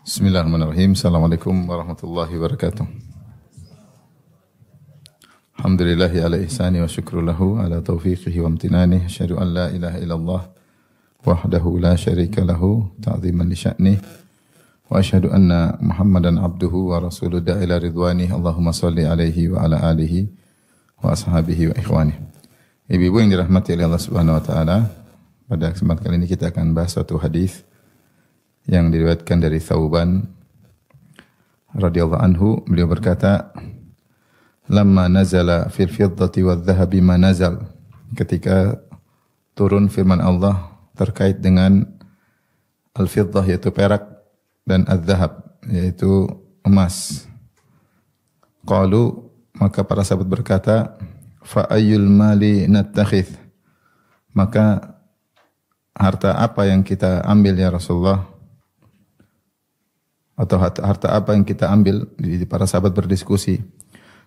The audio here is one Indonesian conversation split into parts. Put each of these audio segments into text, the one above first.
Bismillahirrahmanirrahim. Assalamualaikum warahmatullahi wabarakatuh. Alhamdulillahi ala ihsani wa syukru lahu ala taufiqihi wa amtinani. Asyhadu an la ilaha illallah wahdahu la syarika lahu ta'ziman li sya'nih. Wa asyhadu anna Muhammadan abduhu wa rasuluhu da'ila ridwani. Allahumma salli alaihi wa ala alihi wa ashabihi wa ikhwani. Ibu-ibu yang dirahmati oleh Allah Subhanahu wa taala, pada kesempatan kali ini kita akan bahas suatu hadis yang diriwayatkan dari Thauban radhiyallahu anhu. Beliau berkata, "Lamma nazala fil fiddati wadh-dhahabi ma nazal." Ketika turun firman Allah terkait dengan al-fiddah yaitu perak dan adz-dhahab yaitu emas. Qalu, maka para sahabat berkata, "Fa ayyul mali nattakhidh?" Maka harta apa yang kita ambil ya Rasulullah? Atau harta apa yang kita ambil? Para sahabat berdiskusi.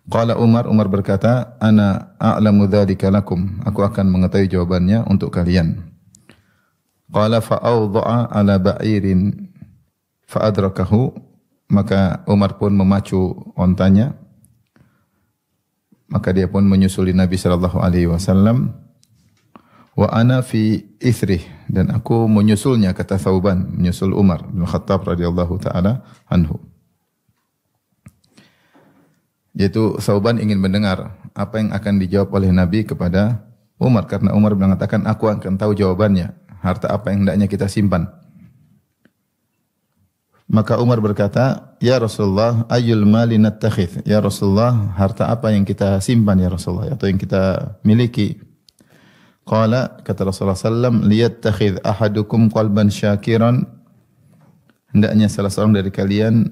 Qala Umar berkata, "Ana a'lamu dzalika lakum." Aku akan mengetahui jawabannya untuk kalian. Qala fa awdha'a ala ba'irin fa adrakahu. Maka Umar pun memacu ontanya. Maka dia pun menyusuli Nabi sallallahu alaihi wasallam. Wa ana fi ithrih, dan aku menyusulnya, kata Thauban, menyusul Umar bin Khattab radhiyallahu taala anhu. Yaitu Thauban ingin mendengar apa yang akan dijawab oleh Nabi kepada Umar, karena Umar mengatakan, aku akan tahu jawabannya, harta apa yang hendaknya kita simpan. Maka Umar berkata, "Ya Rasulullah, ayyul mali nattakhidh?" Ya Rasulullah, harta apa yang kita simpan ya Rasulullah, atau yang kita miliki? Qala, kata Rasulullah sallam, "Liyattakhidh ahadukum qalban syakiran." Hendaknya salah seorang dari kalian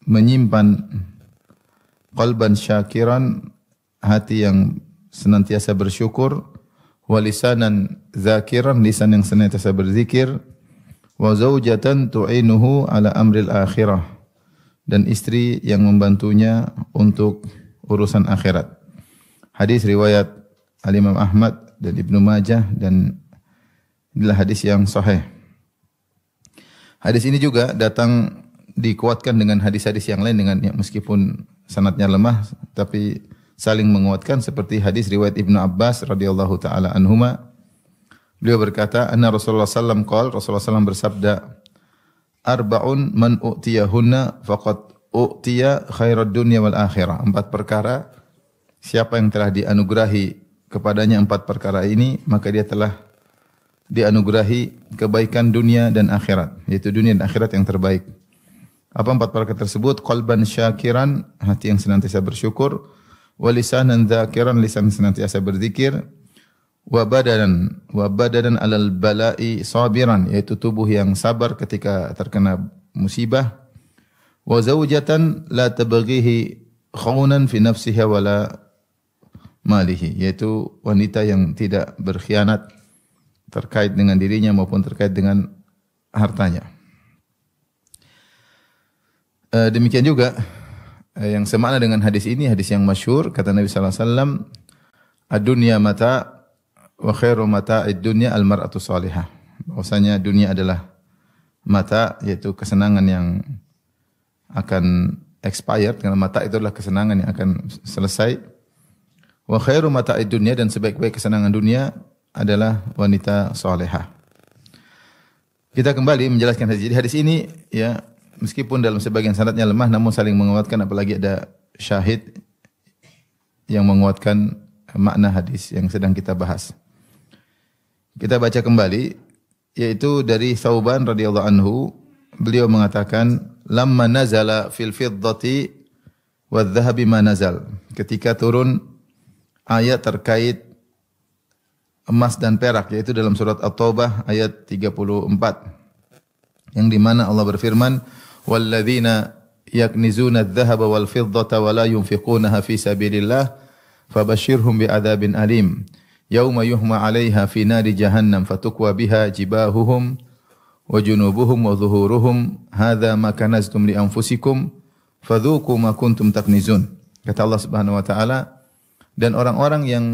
menyimpan qalban syakiran, hati yang senantiasa bersyukur, wa lisanan dzakiran, lisan yang senantiasa berzikir, wa zaujatan tu'inuhu ala amril akhirah, dan istri yang membantunya untuk urusan akhirat. Hadis riwayat Al-Imam Ahmad dan Ibnu Majah, dan inilah hadis yang sahih. Hadis ini juga datang dikuatkan dengan hadis-hadis yang lain dengan meskipun sanadnya lemah tapi saling menguatkan, seperti hadis riwayat Ibnu Abbas radhiyallahu taala anhuma. Beliau berkata, anna Rasulullah sallam qala, Rasulullah sallam bersabda, "Arba'un man u'tiyahunna faqad u'tiya khairad dunya wal akhirah." 4 perkara, siapa yang telah dianugerahi kepadanya 4 perkara ini, maka dia telah dianugerahi kebaikan dunia dan akhirat, yaitu dunia dan akhirat yang terbaik. Apa 4 perkara tersebut? Qalban syakiran, hati yang senantiasa bersyukur, wa lisanan dzakiran, lisan senantiasa berzikir, wa badanan alal bala'i sabiran, yaitu tubuh yang sabar ketika terkena musibah, wa zaujatan la tabghihi khawnan fi nafsiha wala malihi, yaitu wanita yang tidak berkhianat terkait dengan dirinya maupun terkait dengan hartanya. Demikian juga yang semakna dengan hadis ini, hadis yang masyhur, kata Nabi sallallahu alaihi wasallam, "Ad-dunya mata wa khairu mata'id dunya al-mar'atu salihah." Bahwasanya dunia adalah mata, yaitu kesenangan yang akan expired, karena mata itu adalah kesenangan yang akan selesai. Wa khairu mata'id dunya, dan sebaik-baik kesenangan dunia adalah wanita salihah. Kita kembali menjelaskan hadis. Jadi hadis ini ya, meskipun dalam sebagian sanadnya lemah, namun saling menguatkan, apalagi ada syahid yang menguatkan makna hadis yang sedang kita bahas. Kita baca kembali, yaitu dari Thauban radhiyallahu anhu, beliau mengatakan, "Lamma nazala fil fiddati wadh-dhahabi ma nazal." Ketika turun ayat terkait emas dan perak, yaitu dalam surat At-Taubah ayat 34, yang di mana Allah berfirman, "Walladzina yaknizuna adh-dhahaba wal fiddata wa la yunfiqunaha fi sabilillah fabashshirhum bi'adzabin alim yauma yuhma 'alaiha fi nari jahannam fatukwa biha jibahuhum wa junubuhum wa dhuhuruhum hadza ma kanaztum li anfusikum fadzuqu ma kuntum taknizun." Kata Allah Subhanahu wa taala, dan orang-orang yang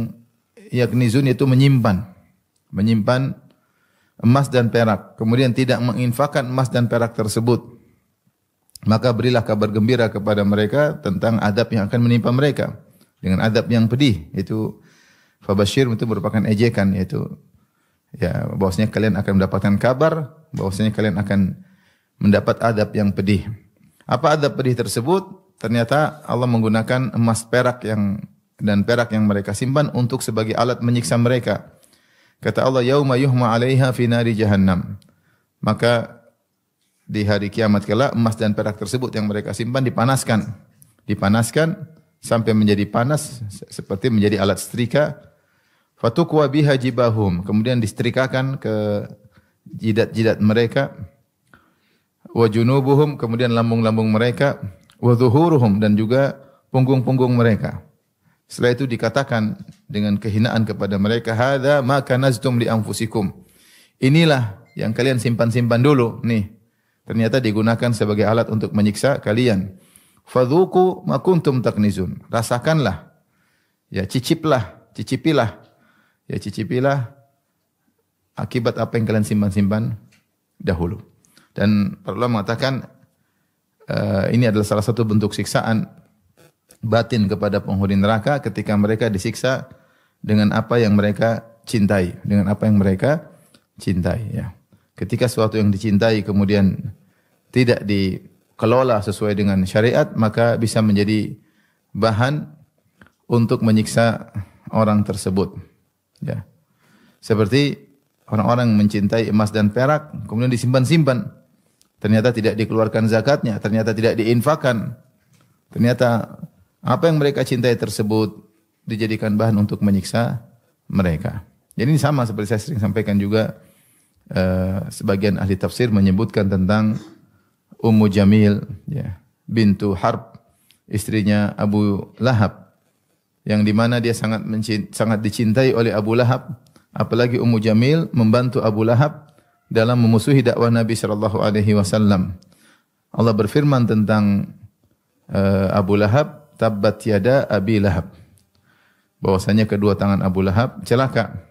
yaknizun itu menyimpan emas dan perak, kemudian tidak menginfakkan emas dan perak tersebut, maka berilah kabar gembira kepada mereka tentang adab yang akan menimpa mereka dengan adab yang pedih. Itu fabashir itu merupakan ejekan, yaitu ya bahwasanya kalian akan mendapatkan kabar bahwasanya kalian akan mendapat adab yang pedih. Apa adab pedih tersebut? Ternyata Allah menggunakan emas perak dan perak yang mereka simpan untuk sebagai alat menyiksa mereka. Kata Allah, yauma yuhma 'alaiha fi nari jahannam. Maka di hari kiamat kelak emas dan perak tersebut yang mereka simpan dipanaskan sampai menjadi panas seperti menjadi alat setrika. Fatukwa biha jibahum, kemudian disetrikakan ke jidat-jidat mereka. Wa junubuhum, kemudian lambung-lambung mereka. Wa dhuhuruhum, dan juga punggung-punggung mereka. Setelah itu dikatakan dengan kehinaan kepada mereka, hadza ma kanaztum li anfusikum. Inilah yang kalian simpan-simpan dulu. Nih, ternyata digunakan sebagai alat untuk menyiksa kalian. Fadzuqu ma kuntum taknizun. Rasakanlah. Ya, cicipilah akibat apa yang kalian simpan-simpan dahulu. Dan para ulama mengatakan ini adalah salah satu bentuk siksaan batin kepada penghuni neraka ketika mereka disiksa dengan apa yang mereka cintai, ya. Ketika sesuatu yang dicintai kemudian tidak dikelola sesuai dengan syariat, maka bisa menjadi bahan untuk menyiksa orang tersebut, ya. Seperti orang-orang mencintai emas dan perak kemudian disimpan-simpan, ternyata tidak dikeluarkan zakatnya, ternyata tidak diinfakkan, ternyata apa yang mereka cintai tersebut dijadikan bahan untuk menyiksa mereka. Jadi ini sama seperti saya sering sampaikan juga, sebagian ahli tafsir menyebutkan tentang Ummu Jamil, ya, bintu Harb, istrinya Abu Lahab, yang dimana dia sangat dicintai oleh Abu Lahab. Apalagi Ummu Jamil membantu Abu Lahab dalam memusuhi dakwah Nabi sallallahu alaihi wasallam. Allah berfirman tentang Abu Lahab, tabbat yada Abi Lahab, bahwasanya kedua tangan Abu Lahab celaka.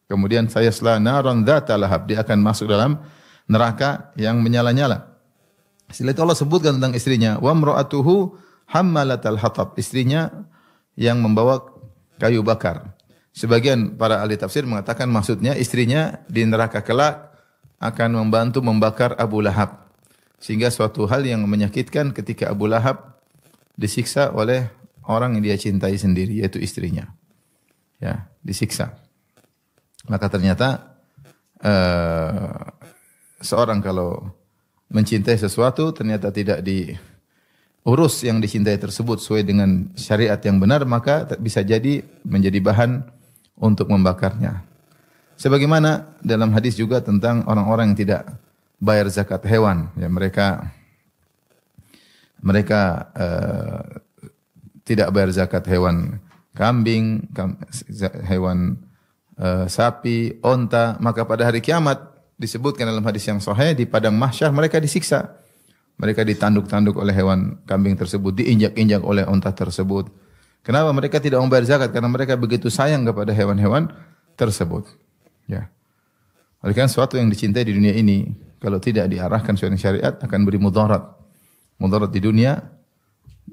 Kemudian sayasla naran dzata lahab, dia akan masuk dalam neraka yang menyala-nyala. Setelah itu Allah sebutkan tentang istrinya, wa imra'atuhu hammalatal hatab, istrinya yang membawa kayu bakar. Sebagian para ahli tafsir mengatakan maksudnya istrinya di neraka kelak akan membantu membakar Abu Lahab. Sehingga suatu hal yang menyakitkan ketika Abu Lahab disiksa oleh orang yang dia cintai sendiri, yaitu istrinya. Ya, disiksa. Maka ternyata seorang kalau mencintai sesuatu ternyata tidak diurus yang dicintai tersebut sesuai dengan syariat yang benar, maka bisa jadi menjadi bahan untuk membakarnya. Sebagaimana dalam hadis juga tentang orang-orang yang tidak bayar zakat hewan, ya, mereka tidak bayar zakat hewan kambing, hewan sapi, onta, maka pada hari kiamat disebutkan dalam hadis yang sahih, di padang mahsyar mereka disiksa. Mereka ditanduk-tanduk oleh hewan kambing tersebut, diinjak-injak oleh onta tersebut. Kenapa mereka tidak membayar zakat? Karena mereka begitu sayang kepada hewan-hewan tersebut. Ya. Oleh karena sesuatu yang dicintai di dunia ini, kalau tidak diarahkan sesuai dengan syariat, akan beri mudarat. Mudarat di dunia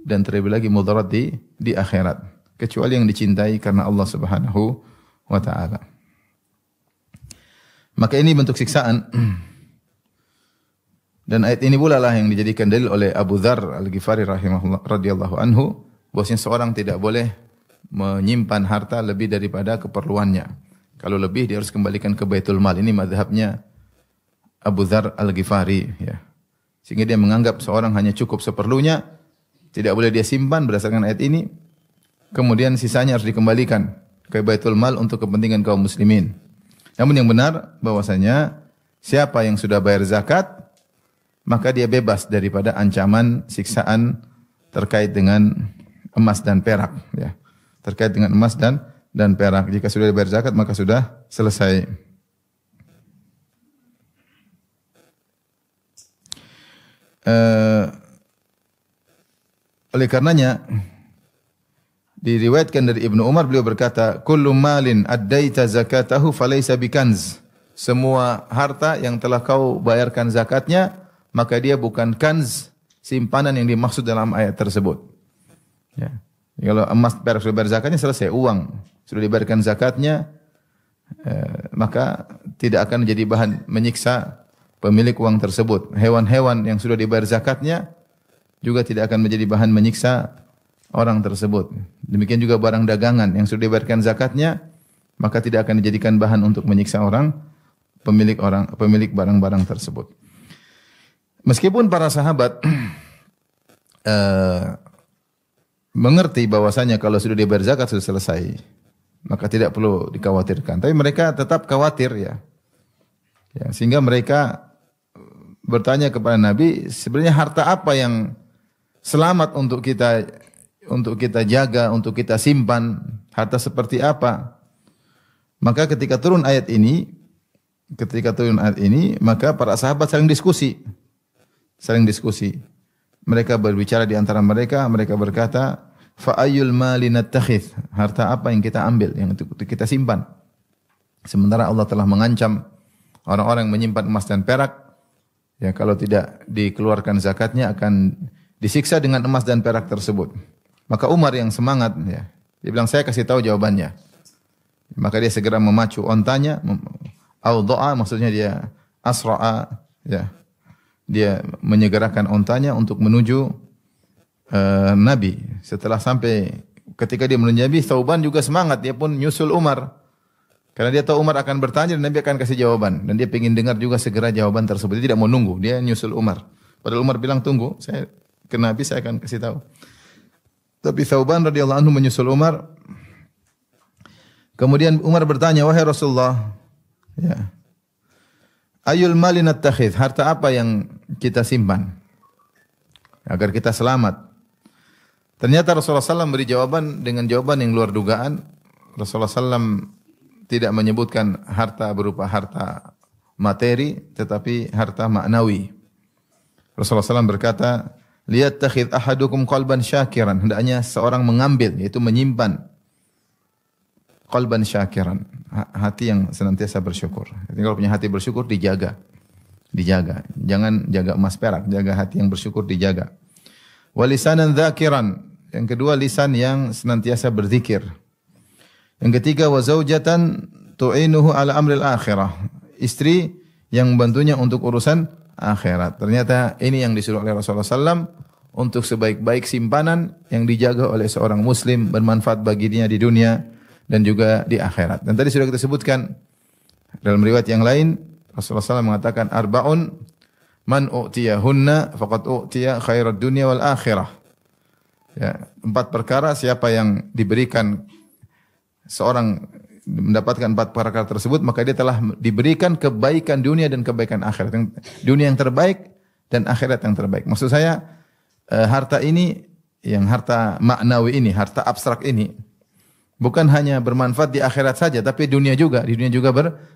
dan terlebih lagi mudarat di akhirat. Kecuali yang dicintai karena Allah Subhanahu wa taala. Maka ini bentuk siksaan. Dan ayat ini pula lah yang dijadikan dalil oleh Abu Dzar Al-Ghifari radhiyallahu anhu, bahwasanya seorang tidak boleh menyimpan harta lebih daripada keperluannya. Kalau lebih dia harus kembalikan ke Baitul Mal. Ini mazhabnya Abu Dzar Al-Ghifari, ya. Sehingga dia menganggap seorang hanya cukup seperlunya, tidak boleh dia simpan berdasarkan ayat ini. Kemudian sisanya harus dikembalikan ke Baitul Mal untuk kepentingan kaum muslimin. Namun yang benar bahwasanya siapa yang sudah bayar zakat, maka dia bebas daripada ancaman siksaan terkait dengan emas dan perak, ya. Terkait dengan emas dan perak. Jika sudah dibayar zakat maka sudah selesai. Oleh karenanya diriwayatkan dari Ibnu Umar, beliau berkata, kullu malin addaita zakatahu falaysa bikanz semua harta yang telah kau bayarkan zakatnya, maka dia bukan kanz, simpanan yang dimaksud dalam ayat tersebut. Ya. Kalau emas perak sudah bayar zakatnya selesai, uang sudah dibayarkan zakatnya, maka tidak akan menjadi bahan menyiksa pemilik uang tersebut. Hewan-hewan yang sudah dibayar zakatnya juga tidak akan menjadi bahan menyiksa orang tersebut. Demikian juga barang dagangan yang sudah dibayarkan zakatnya, maka tidak akan dijadikan bahan untuk menyiksa pemilik barang-barang tersebut. Meskipun para sahabat mengerti bahwasanya kalau sudah dibayar zakat sudah selesai, maka tidak perlu dikhawatirkan. Tapi mereka tetap khawatir ya. Sehingga mereka bertanya kepada Nabi, sebenarnya harta apa yang selamat untuk kita jaga, untuk kita simpan? Harta seperti apa? Maka ketika turun ayat ini, maka para sahabat saling diskusi. Mereka berbicara di antara mereka berkata, fa ayyul mali nattakhidh? Harta apa yang kita ambil, yang untuk kita simpan? Sementara Allah telah mengancam orang-orang yang menyimpan emas dan perak, ya kalau tidak dikeluarkan zakatnya akan disiksa dengan emas dan perak tersebut. Maka Umar yang semangat, ya, dia bilang saya kasih tahu jawabannya. Maka dia segera memacu ontanya, awda'a maksudnya dia asra'a, ya. Dia menyegerakan ontanya untuk menuju Nabi. Setelah sampai ketika dia menuju Nabi, Thauban juga semangat, dia pun nyusul Umar. Karena dia tahu Umar akan bertanya dan Nabi akan kasih jawaban. Dan dia ingin dengar juga segera jawaban tersebut. Dia tidak mau nunggu, dia nyusul Umar. Padahal Umar bilang tunggu, saya ke Nabi saya akan kasih tahu. Tapi Thauban radhiyallahu anhu menyusul Umar. Kemudian Umar bertanya, wahai Rasulullah, ya, ayul mali nattakhidh? Harta apa yang kita simpan agar kita selamat? Ternyata Rasulullah SAW beri jawaban dengan jawaban yang luar dugaan. Rasulullah SAW tidak menyebutkan harta berupa harta materi, tetapi harta maknawi. Rasulullah SAW berkata, liyattakhidh ahadukum qalban syakiran. Hendaknya seorang mengambil, yaitu menyimpan qalban syakiran, hati yang senantiasa bersyukur. Jadi kalau punya hati bersyukur dijaga. Jangan jaga emas perak, jaga hati yang bersyukur dijaga. Walisanan dzakiran, yang kedua lisan yang senantiasa berzikir. Yang ketiga wa zaujatan tu'inuhu ala amril akhirah, istri yang membantunya untuk urusan akhirat. Ternyata ini yang disuruh oleh Rasulullah SAW untuk sebaik-baik simpanan yang dijaga oleh seorang muslim, bermanfaat bagi dia di dunia dan juga di akhirat. Dan tadi sudah kita sebutkan dalam riwayat yang lain, Rasulullah SAW mengatakan arba'un man u'tiyahunna faqad u'tiya khairat dunya wal akhirah. Ya, 4 perkara siapa yang diberikan seorang mendapatkan 4 perkara tersebut, maka dia telah diberikan kebaikan dunia dan kebaikan akhirat. Dunia yang terbaik dan akhirat yang terbaik. Maksud saya harta ini, yang harta maknawi ini, harta abstrak ini, bukan hanya bermanfaat di akhirat saja, tapi di dunia juga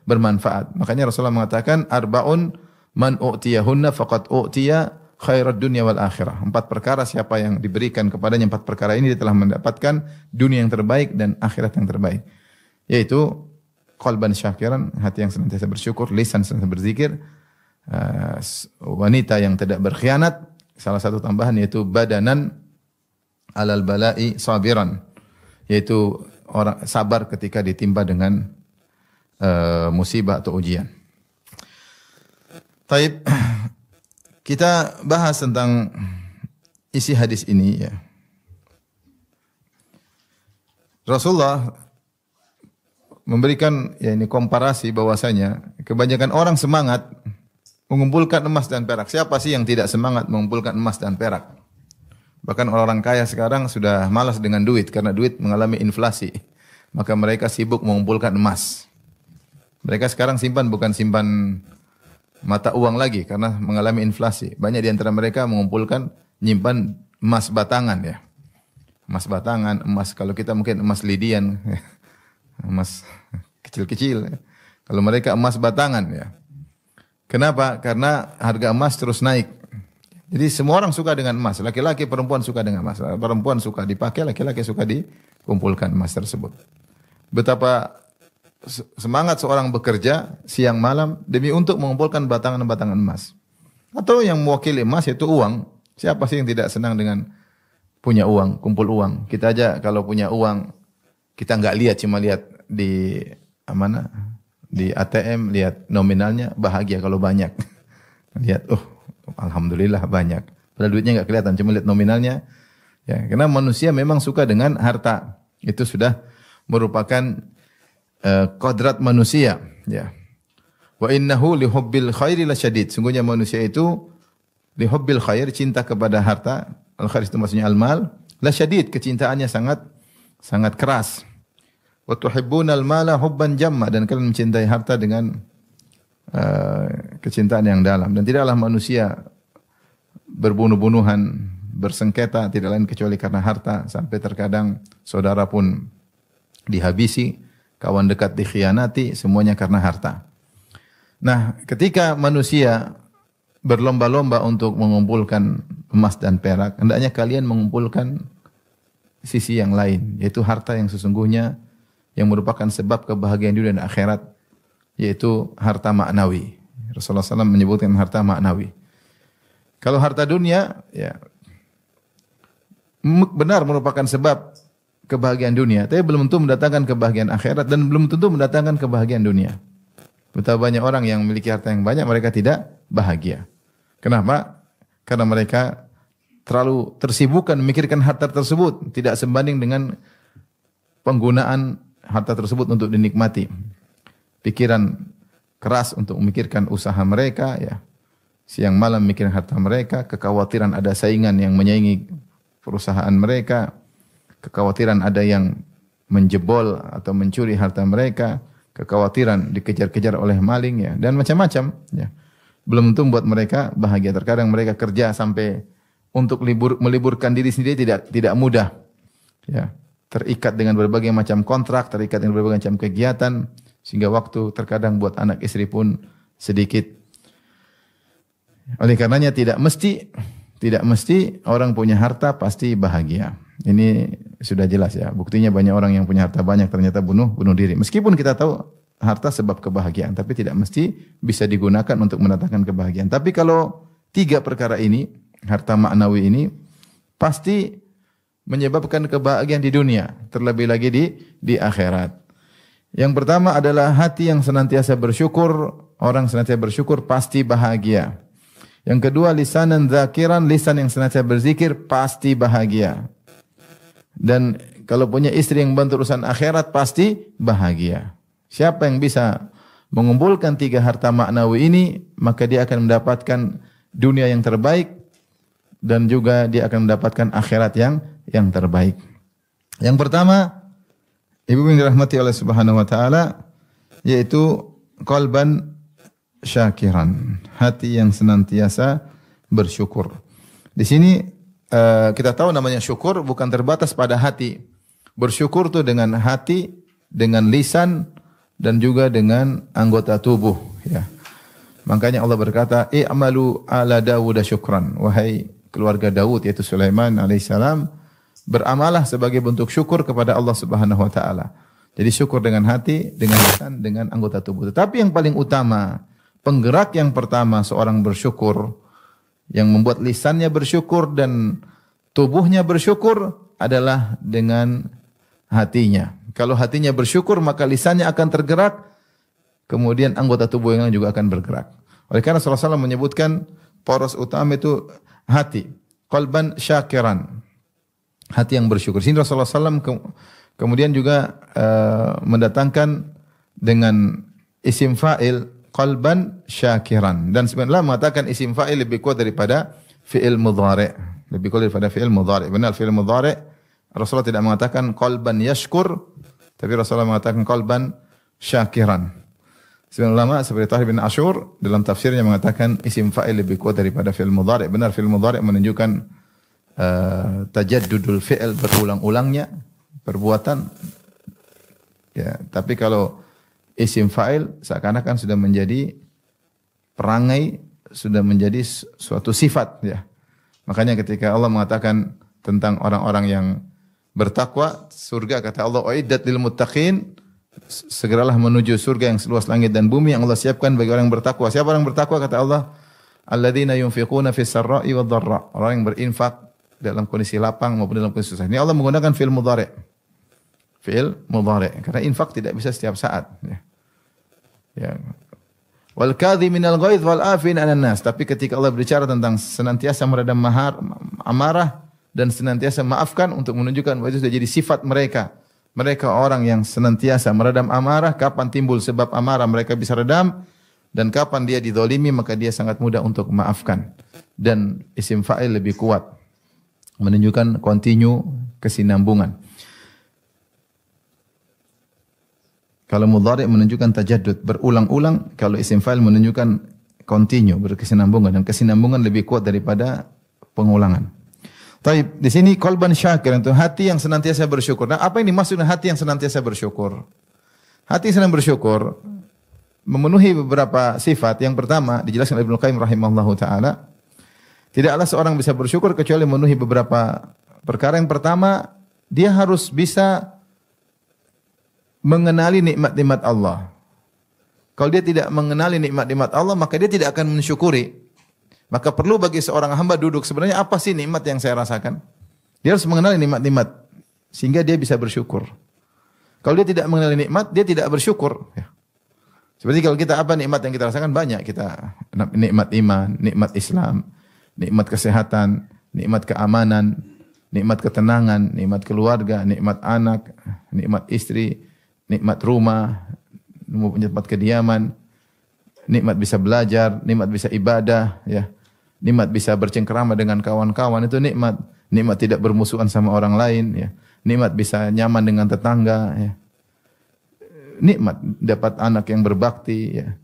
bermanfaat. Makanya Rasulullah mengatakan arba'un man u'tiyahunna faqad u'tiya khairat dunya wal akhirah. 4 perkara siapa yang diberikan kepadanya 4 perkara ini, dia telah mendapatkan dunia yang terbaik dan akhirat yang terbaik. Yaitu qalban syakiran, hati yang senantiasa bersyukur, lisan senantiasa berzikir, wanita yang tidak berkhianat, salah satu tambahan yaitu badanan alal bala'i sabiran, yaitu orang sabar ketika ditimpa dengan musibah atau ujian. Taib, kita bahas tentang isi hadis ini ya. Rasulullah memberikan ya ini komparasi bahwasanya kebanyakan orang semangat mengumpulkan emas dan perak. Siapa sih yang tidak semangat mengumpulkan emas dan perak? Bahkan orang-orang kaya sekarang sudah malas dengan duit karena duit mengalami inflasi. Maka mereka sibuk mengumpulkan emas. Mereka sekarang simpan bukan simpan mata uang lagi karena mengalami inflasi. Banyak di antara mereka mengumpulkan, nyimpan emas batangan ya. Emas batangan, emas kalau kita mungkin emas lidian, emas kecil-kecil. Kalau mereka emas batangan ya. Kenapa? Karena harga emas terus naik. Jadi semua orang suka dengan emas. Laki-laki, perempuan suka dengan emas. Perempuan suka dipakai, laki-laki suka dikumpulkan emas tersebut. Betapa semangat seorang bekerja siang malam demi untuk mengumpulkan batangan-batangan emas. Atau yang mewakili emas yaitu uang. Siapa sih yang tidak senang dengan punya uang, kumpul uang? Kita aja kalau punya uang, kita nggak lihat, cuma lihat di mana? Di ATM, lihat nominalnya, bahagia kalau banyak. Lihat, alhamdulillah banyak. Padahal duitnya nggak kelihatan, cuma lihat nominalnya. Ya, karena manusia memang suka dengan harta. Itu sudah merupakan kodrat manusia. Ya. Wa innahu lihubbil khairi lasyadid. Sungguhnya manusia itu lihubbil khair, cinta kepada harta. Al-khair itu maksudnya al-mal. Lasyadid, kecintaannya sangat keras. Wa tuhibbunal mala hubban jamma, dan kalian mencintai harta dengan kecintaan yang dalam. Dan tidaklah manusia berbunuh-bunuhan, bersengketa tidak lain kecuali karena harta, sampai terkadang saudara pun dihabisi, kawan dekat dikhianati, semuanya karena harta. Nah, ketika manusia berlomba-lomba untuk mengumpulkan emas dan perak, hendaknya kalian mengumpulkan sisi yang lain, yaitu harta yang sesungguhnya yang merupakan sebab kebahagiaan dunia dan akhirat, yaitu harta maknawi. Rasulullah SAW menyebutkan harta maknawi. Kalau harta dunia, ya benar merupakan sebab kebahagiaan dunia, tapi belum tentu mendatangkan kebahagiaan akhirat dan belum tentu mendatangkan kebahagiaan dunia. Betapa banyak orang yang memiliki harta yang banyak, mereka tidak bahagia. Kenapa? Karena mereka terlalu tersibukkan memikirkan harta tersebut, tidak sebanding dengan penggunaan harta tersebut untuk dinikmati. Pikiran keras untuk memikirkan usaha mereka, ya. Siang malam memikirkan harta mereka, kekhawatiran ada saingan yang menyaingi perusahaan mereka, kekhawatiran ada yang menjebol atau mencuri harta mereka, kekhawatiran dikejar-kejar oleh maling, ya, dan macam-macam, ya. Belum tentu membuat mereka bahagia. Terkadang mereka kerja sampai untuk meliburkan diri sendiri tidak mudah, ya. Terikat dengan berbagai macam kontrak, terikat dengan berbagai macam kegiatan, sehingga waktu terkadang buat anak istri pun sedikit. Oleh karenanya tidak mesti orang punya harta pasti bahagia. Ini sudah jelas, ya. Buktinya banyak orang yang punya harta banyak ternyata bunuh diri. Meskipun kita tahu harta sebab kebahagiaan, tapi tidak mesti bisa digunakan untuk mendatangkan kebahagiaan. Tapi kalau tiga perkara ini, harta maknawi ini pasti menyebabkan kebahagiaan di dunia, terlebih lagi di akhirat. Yang pertama adalah hati yang senantiasa bersyukur. Orang senantiasa bersyukur pasti bahagia. Yang kedua, lisanan dzakiran, lisan yang senantiasa berzikir pasti bahagia. Dan kalau punya istri yang bantu urusan akhirat pasti bahagia. Siapa yang bisa mengumpulkan tiga harta maknawi ini, maka dia akan mendapatkan dunia yang terbaik dan juga dia akan mendapatkan akhirat yang terbaik. Yang pertama, ibu yang dirahmati oleh Subhanahu wa taala, yaitu qalban syakiran, hati yang senantiasa bersyukur. Di sini kita tahu namanya syukur bukan terbatas pada hati. Bersyukur itu dengan hati, dengan lisan, dan juga dengan anggota tubuh, ya. Makanya Allah berkata, "I'malu ala Dawud syukran." Wahai keluarga Daud, yaitu Sulaiman alaihissalam, beramalah sebagai bentuk syukur kepada Allah Subhanahu wa taala. Jadi syukur dengan hati, dengan lisan, dengan anggota tubuh. Tetapi yang paling utama, penggerak yang pertama seorang bersyukur, yang membuat lisannya bersyukur dan tubuhnya bersyukur adalah dengan hatinya. Kalau hatinya bersyukur, maka lisannya akan tergerak, kemudian anggota tubuh yang lain juga akan bergerak. Oleh karena Rasulullah SAW menyebutkan poros utama itu hati, qalban syakiran, hati yang bersyukur. Sini Rasulullah SAW kemudian juga mendatangkan dengan isim fa'il qalban syakiran, dan sebenarnya mengatakan isim fa'il lebih kuat daripada fi'il mudhari', lebih kuat daripada fi'il mudhari'. Benar, fi'il mudhari' Rasulullah tidak mengatakan qalban yashkur, tapi Rasulullah mengatakan qalban syakiran. Sebagian ulama seperti Tahir bin Ashur dalam tafsirnya mengatakan isim fa'il lebih kuat daripada fi'il mudhari'. Benar, fi'il mudhari' menunjukkan tajaddudul fi'il, berulang-ulangnya perbuatan. Ya, tapi kalau isim fa'il seakan-akan sudah menjadi perangai, sudah menjadi suatu sifat, ya. Makanya ketika Allah mengatakan tentang orang-orang yang bertakwa, surga kata Allah, "Uiddat lil muttaqin", segeralah menuju surga yang seluas langit dan bumi yang Allah siapkan bagi orang yang bertakwa. Siapa orang bertakwa? Kata Allah, alladzina yunfiquna fis sarra'i wad dharra. Orang yang berinfak dalam kondisi lapang maupun dalam kondisi susah. Ini Allah menggunakan fi'il mudhari'. Fi'il mudhari'. Karena infak tidak bisa setiap saat. Ya. Wal kadhiminal ghaidh wal afin 'anil nas. Tapi ketika Allah berbicara tentang senantiasa meredam amarah dan senantiasa maafkan untuk menunjukkan bahwa itu sudah jadi sifat mereka. Mereka orang yang senantiasa meredam amarah, kapan timbul sebab amarah mereka bisa redam, dan kapan dia dizalimi maka dia sangat mudah untuk memaafkan. Dan isim fa'il lebih kuat, menunjukkan continue, kesinambungan. Kalau mudhari' menunjukkan tajaddud, berulang-ulang. Kalau isim fa'il menunjukkan continue, berkesinambungan, dan kesinambungan lebih kuat daripada pengulangan. Taib, di sini qalban syakir, itu hati yang senantiasa bersyukur. Nah, apa yang dimaksud dengan hati yang senantiasa bersyukur? Hati yang senang bersyukur memenuhi beberapa sifat. Yang pertama dijelaskan oleh Ibnu Qayyim rahimahullahu taala, tidaklah seorang bisa bersyukur kecuali memenuhi beberapa perkara. Yang pertama, dia harus bisa mengenali nikmat-nikmat Allah. Kalau dia tidak mengenali nikmat-nikmat Allah, maka dia tidak akan mensyukuri. Maka perlu bagi seorang hamba duduk, sebenarnya apa sih nikmat yang saya rasakan? Dia harus mengenali nikmat-nikmat sehingga dia bisa bersyukur. Kalau dia tidak mengenali nikmat, dia tidak bersyukur. Ya. Seperti kalau kita apa nikmat yang kita rasakan banyak. Kita nikmat iman, nikmat Islam, nikmat kesehatan, nikmat keamanan, nikmat ketenangan, nikmat keluarga, nikmat anak, nikmat istri, nikmat rumah, nikmat kediaman, nikmat bisa belajar, nikmat bisa ibadah, ya. Nikmat bisa bercengkerama dengan kawan-kawan, itu nikmat. Nikmat tidak bermusuhan sama orang lain, ya. Nikmat bisa nyaman dengan tetangga, ya. Nikmat dapat anak yang berbakti, ya.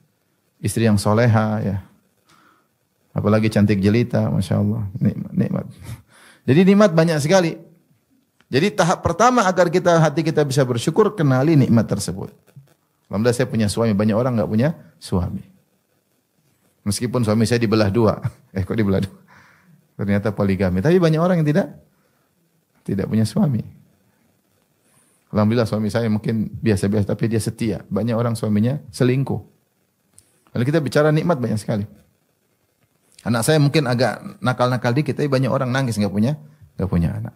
Istri yang soleha, ya. Apalagi cantik jelita, Masya Allah. Nikmat. Jadi nikmat banyak sekali. Jadi tahap pertama agar hati kita bisa bersyukur, kenali nikmat tersebut. Alhamdulillah saya punya suami, banyak orang enggak punya suami. Meskipun suami saya dibelah dua. Kok dibelah dua? Ternyata poligami. Tapi banyak orang yang tidak punya suami. Alhamdulillah suami saya mungkin biasa-biasa, tapi dia setia. Banyak orang suaminya selingkuh. Kalau kita bicara nikmat banyak sekali. Anak saya mungkin agak nakal-nakal dikit, tapi banyak orang nangis enggak punya anak.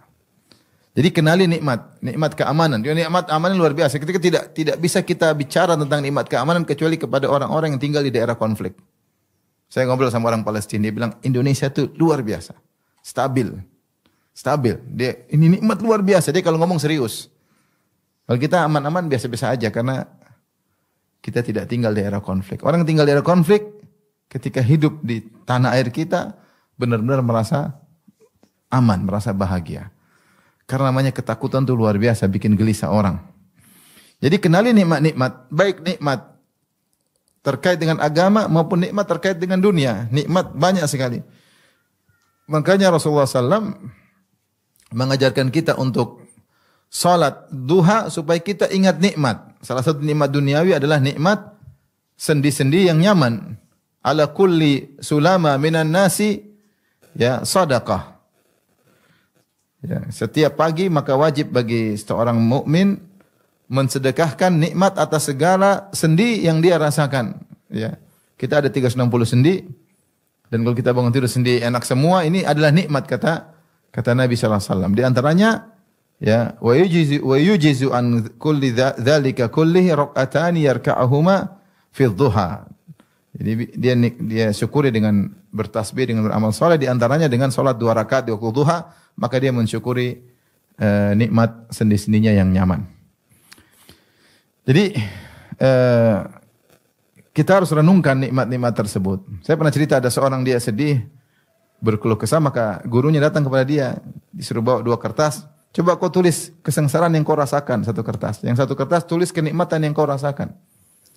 Jadi kenali nikmat keamanan. Nikmat keamanan luar biasa. Ketika tidak bisa kita bicara tentang nikmat keamanan kecuali kepada orang-orang yang tinggal di daerah konflik. Saya ngobrol sama orang Palestina, dia bilang Indonesia itu luar biasa, stabil. Dia ini nikmat luar biasa. Dia kalau ngomong serius. Kalau kita aman-aman biasa-biasa aja karena kita tidak tinggal di daerah konflik. Orang yang tinggal di daerah konflik ketika hidup di tanah air kita benar-benar merasa aman, merasa bahagia. Karena namanya ketakutan itu luar biasa, bikin gelisah orang. Jadi kenali nikmat-nikmat, baik nikmat terkait dengan agama maupun nikmat terkait dengan dunia. Nikmat banyak sekali. Makanya Rasulullah SAW mengajarkan kita untuk salat duha supaya kita ingat nikmat. Salah satu nikmat duniawi adalah nikmat sendi-sendi yang nyaman. Ala kulli sulama minan nasi ya sadaqah. Ya, setiap pagi maka wajib bagi seorang mukmin mensedekahkan nikmat atas segala sendi yang dia rasakan. Ya. Kita ada 360 sendi dan kalau kita bangun tidur sendi enak semua, ini adalah nikmat kata Nabi sallallahu alaihi wasallam. Di antaranya ya wa yujizu an kulli dzalika kullihi rak'atani yarka'uhuma fi dhuha. Jadi dia syukuri dengan bertasbih, dengan beramal saleh, di antaranya dengan salat 2 rakaat di waktu duha, maka dia mensyukuri nikmat sendi-sendinya yang nyaman. Jadi kita harus renungkan nikmat-nikmat tersebut. Saya pernah cerita ada seorang dia sedih, berkeluh kesah, maka gurunya datang kepada dia, disuruh bawa 2 kertas. Coba kau tulis kesengsaraan yang kau rasakan, 1 kertas. Yang 1 kertas tulis kenikmatan yang kau rasakan.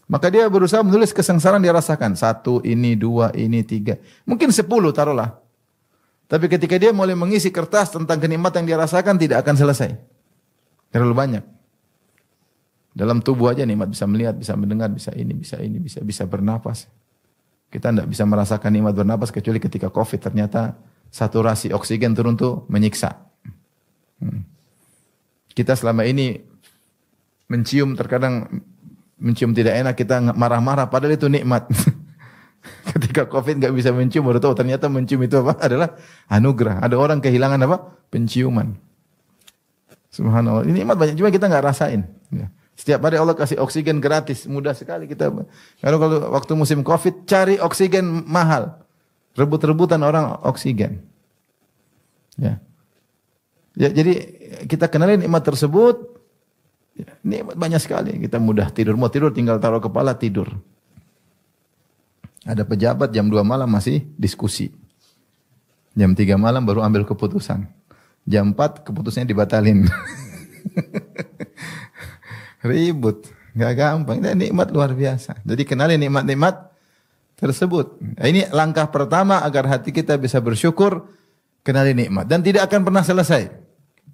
Maka dia berusaha menulis kesengsaraan dia rasakan. 1, ini, 2, ini, 3. Mungkin 10 taruhlah. Tapi ketika dia mulai mengisi kertas tentang kenikmatan yang dia rasakan, tidak akan selesai. Terlalu banyak. Dalam tubuh aja nikmat, bisa melihat, bisa mendengar, bisa bernapas. Kita tidak bisa merasakan nikmat bernapas kecuali ketika COVID ternyata saturasi oksigen turun tuh menyiksa. Kita selama ini Mencium terkadang mencium tidak enak, kita marah-marah padahal itu nikmat. Ketika Covid nggak bisa mencium, baru tahu ternyata mencium itu apa? Adalah anugerah. Ada orang kehilangan apa? Penciuman. Subhanallah. Ini nikmat banyak, cuma kita nggak rasain. Ya. Setiap hari Allah kasih oksigen gratis, mudah sekali kita. Kalau waktu musim Covid cari oksigen mahal, rebut-rebutan orang oksigen. Ya. Ya, jadi kita kenali nikmat tersebut. Ya, nikmat banyak sekali. Kita mudah tidur, mau tidur tinggal taruh kepala tidur. Ada pejabat jam 2 malam masih diskusi. Jam 3 malam baru ambil keputusan. Jam 4 keputusannya dibatalin. Ribut, enggak gampang. Ini nikmat luar biasa. Jadi kenali nikmat-nikmat tersebut. Ini langkah pertama agar hati kita bisa bersyukur, kenali nikmat dan tidak akan pernah selesai.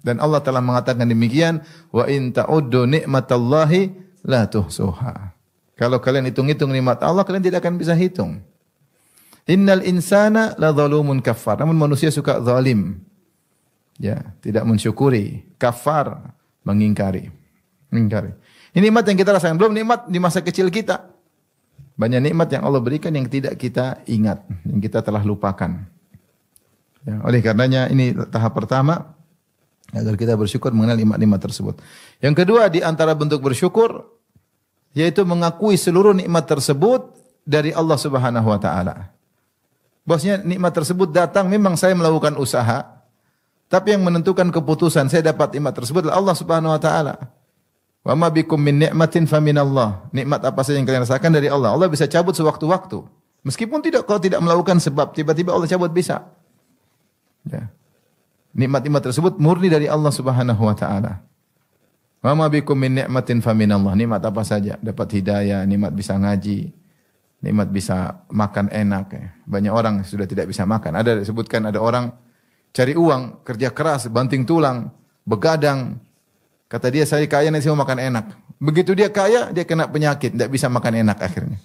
Dan Allah telah mengatakan demikian, wa in ta'uddu nikmatallahi la tuhsuha. Kalau kalian hitung-hitung nikmat Allah, kalian tidak akan bisa hitung. Innal insana la zalumun kafar. Namun manusia suka zalim. Ya, tidak mensyukuri, kafar, mengingkari. Ini nikmat yang kita rasakan, belum nikmat di masa kecil kita. Banyak nikmat yang Allah berikan yang tidak kita ingat, yang kita telah lupakan. Ya, oleh karenanya ini tahap pertama agar kita bersyukur mengenal nikmat-nikmat tersebut. Yang kedua di antara bentuk bersyukur yaitu mengakui seluruh nikmat tersebut dari Allah Subhanahu wa taala. Bosnya nikmat tersebut datang memang saya melakukan usaha, tapi yang menentukan keputusan saya dapat nikmat tersebut adalah Allah Subhanahu wa taala. Wa ma bikum min ni'matin faminallah. Nikmat apa saja yang kalian rasakan dari Allah. Allah bisa cabut sewaktu-waktu. Meskipun kalau tidak melakukan sebab, tiba-tiba Allah cabut bisa. Ya. Nikmat-nikmat tersebut murni dari Allah Subhanahu wa taala. Wa ma bikum min ni'matin faminallah. Nikmat apa saja, dapat hidayah, nikmat bisa ngaji, nikmat bisa makan enak. Banyak orang sudah tidak bisa makan. Ada disebutkan ada orang cari uang, kerja keras, banting tulang, begadang. Kata dia saya kaya nanti mau makan enak. Begitu dia kaya, dia kena penyakit, tidak bisa makan enak akhirnya.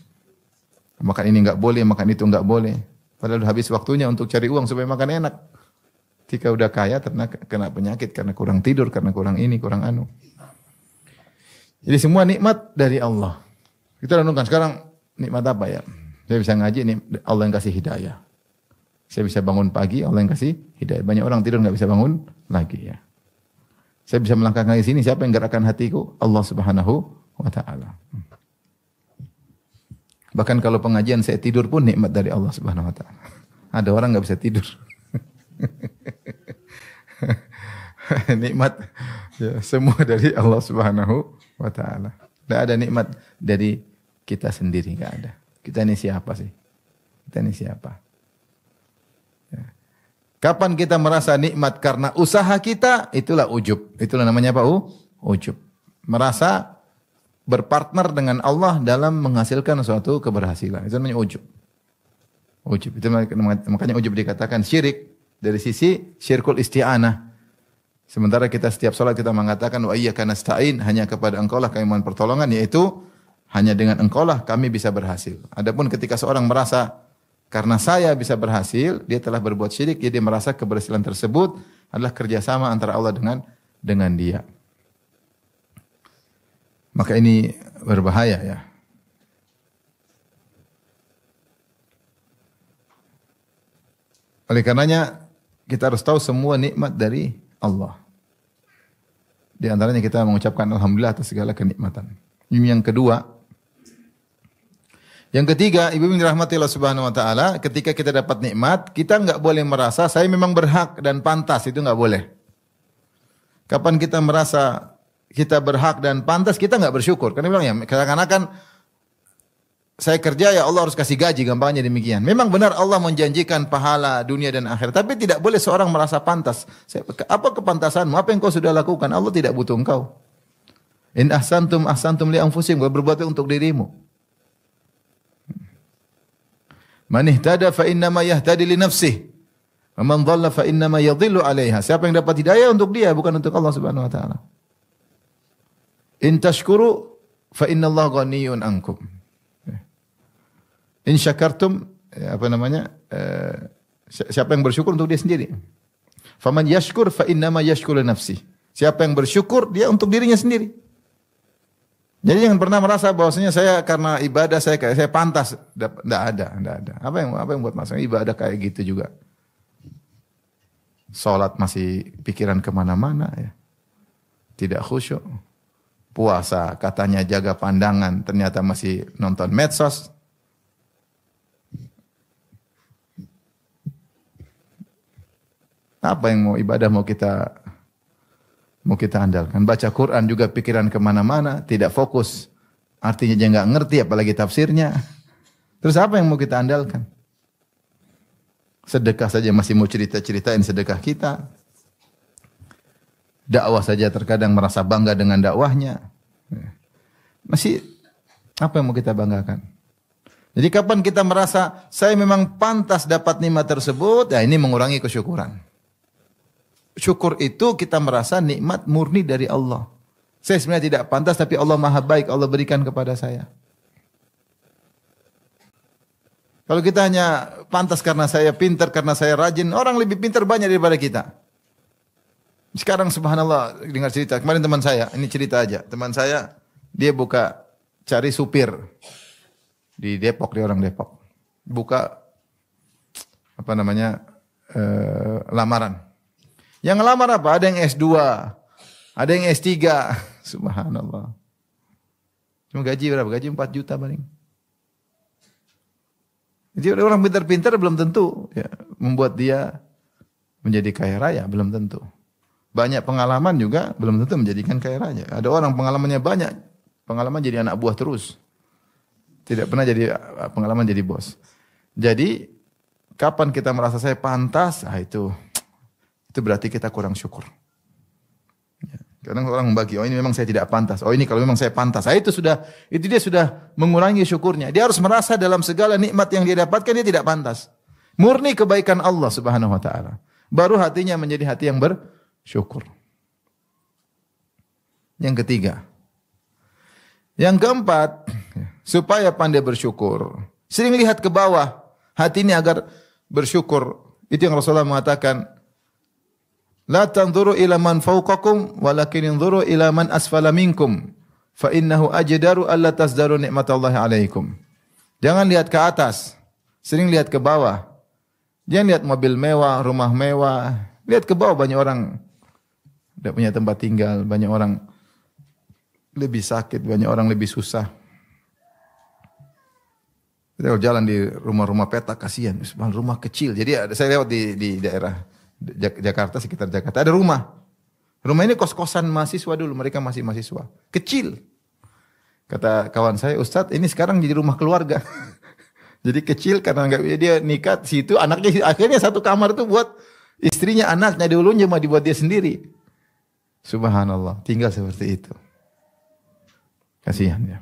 Makan ini enggak boleh, makan itu enggak boleh. Padahal habis waktunya untuk cari uang supaya makan enak. Ketika udah kaya ternyata kena penyakit karena kurang tidur, karena kurang ini, kurang anu. Jadi semua nikmat dari Allah. Kita renungkan sekarang nikmat apa ya? Saya bisa ngaji, ini Allah yang kasih hidayah. Saya bisa bangun pagi, Allah yang kasih hidayah. Banyak orang tidur enggak bisa bangun lagi ya. Saya bisa melangkahkan di sini, siapa yang gerakkan hatiku? Allah Subhanahu wa taala. Bahkan kalau pengajian saya tidur pun nikmat dari Allah Subhanahu wa taala. Ada orang enggak bisa tidur. Nikmat ya, semua dari Allah Subhanahu wa taala. Tidak ada nikmat dari kita sendiri, enggak ada. Kita ini siapa sih? Kita ini siapa? Kapan kita merasa nikmat karena usaha kita, itulah ujub. Itulah namanya apa? Ujub. Merasa berpartner dengan Allah dalam menghasilkan suatu keberhasilan. Itu namanya ujub. Ujub. Itu makanya ujub dikatakan syirik dari sisi syirkul isti'anah. Sementara kita setiap salat kita mengatakan wa iyyaka nasta'in, hanya kepada Engkaulah kami mohon pertolongan, yaitu hanya dengan Engkaulah kami bisa berhasil. Adapun ketika seorang merasa karena saya bisa berhasil, dia telah berbuat syirik, jadi dia merasa keberhasilan tersebut adalah kerjasama antara Allah dengan dia. Maka ini berbahaya ya. Oleh karenanya kita harus tahu semua nikmat dari Allah. Di antaranya kita mengucapkan alhamdulillah atas segala kenikmatan. Ini yang kedua. Yang ketiga, ibu yang dirahmati Allah Subhanahu wa taala, ketika kita dapat nikmat, kita enggak boleh merasa saya memang berhak dan pantas, itu enggak boleh. Kapan kita merasa kita berhak dan pantas, kita enggak bersyukur. Karena bilang ya, kadang-kadang saya kerja ya Allah harus kasih gaji, gampangnya demikian. Memang benar Allah menjanjikan pahala dunia dan akhirat, tapi tidak boleh seorang merasa pantas. Apa kepantasanmu? Apa yang kau sudah lakukan? Allah tidak butuh engkau. In ahsantum ahsantum li anfusikum, berbuat untuk dirimu. Man ihtada fa innama yahtadi li nafsihi wa man dhalla fa innama yadhillu 'alaiha. Siapa yang dapat hidayah untuk dia, bukan untuk Allah Subhanahu wa taala. In tashkuru fa innallaha ghaniyyun ankum. In syakartum siapa yang bersyukur untuk dia sendiri. Faman yashkur fa innama yashkuru li nafsihi. Siapa yang bersyukur dia untuk dirinya sendiri. Jadi jangan pernah merasa bahwasanya saya karena ibadah saya pantas. Enggak ada. Apa yang buat masalah ibadah kayak gitu juga. Salat masih pikiran kemana-mana ya. Tidak khusyuk. Puasa katanya jaga pandangan, ternyata masih nonton medsos. Apa yang mau ibadah mau kita andalkan? Baca Quran juga pikiran kemana-mana, tidak fokus. Artinya dia nggak ngerti, apalagi tafsirnya. Terus apa yang mau kita andalkan? Sedekah saja masih mau cerita-ceritain sedekah kita. Dakwah saja terkadang merasa bangga dengan dakwahnya. Masih apa yang mau kita banggakan? Jadi kapan kita merasa saya memang pantas dapat nikmat tersebut, ya ini mengurangi kesyukuran. Syukur itu kita merasa nikmat murni dari Allah. Saya sebenarnya tidak pantas tapi Allah Maha baik, Allah berikan kepada saya. Kalau kita hanya pantas karena saya pintar, karena saya rajin, orang lebih pintar banyak daripada kita. Sekarang subhanallah dengar cerita, kemarin teman saya, ini cerita aja. Teman saya dia buka cari supir di Depok, dia orang Depok. Buka apa namanya? Lamaran. Yang ngelamar apa? Ada yang S2, ada yang S3. Subhanallah. Cuma gaji berapa? Gaji 4 juta paling. Jadi orang pintar-pintar belum tentu ya, membuat dia menjadi kaya raya, belum tentu. Banyak pengalaman juga belum tentu menjadikan kaya raya. Ada orang pengalamannya banyak, pengalaman jadi anak buah terus. Tidak pernah jadi pengalaman jadi bos. Jadi kapan kita merasa saya pantas, itu berarti kita kurang syukur. Kadang orang membagi, oh ini memang saya tidak pantas. Oh ini kalau memang saya pantas. Itu dia sudah mengurangi syukurnya. Dia harus merasa dalam segala nikmat yang dia dapatkan dia tidak pantas. Murni kebaikan Allah Subhanahu wa taala. Baru hatinya menjadi hati yang bersyukur. Yang ketiga. Yang keempat, supaya pandai bersyukur. Sering lihat ke bawah hati ini agar bersyukur. Itu yang Rasulullah mengatakan, la tanzuru ila man fawqakum walakin inzuru ila man asfala minkum fa innahu ajdaru alla tasdaru nikmatallahi alaikum. Jangan lihat ke atas, sering lihat ke bawah. Jangan lihat mobil mewah, rumah mewah. Lihat ke bawah, banyak orang tidak punya tempat tinggal, banyak orang lebih sakit, banyak orang lebih susah. Kita jalan di rumah-rumah petak kasihan, rumah kecil. Jadi saya lewat di daerah Jakarta, sekitar Jakarta, ada rumah. Rumah ini kos-kosan mahasiswa dulu, mereka masih mahasiswa. Kecil. Kata kawan saya, Ustadz ini sekarang jadi rumah keluarga. Jadi kecil karena dia nikah situ, anaknya akhirnya satu kamar itu buat istrinya, anaknya, dulunya cuma dibuat dia sendiri. Subhanallah, tinggal seperti itu. Kasihan ya.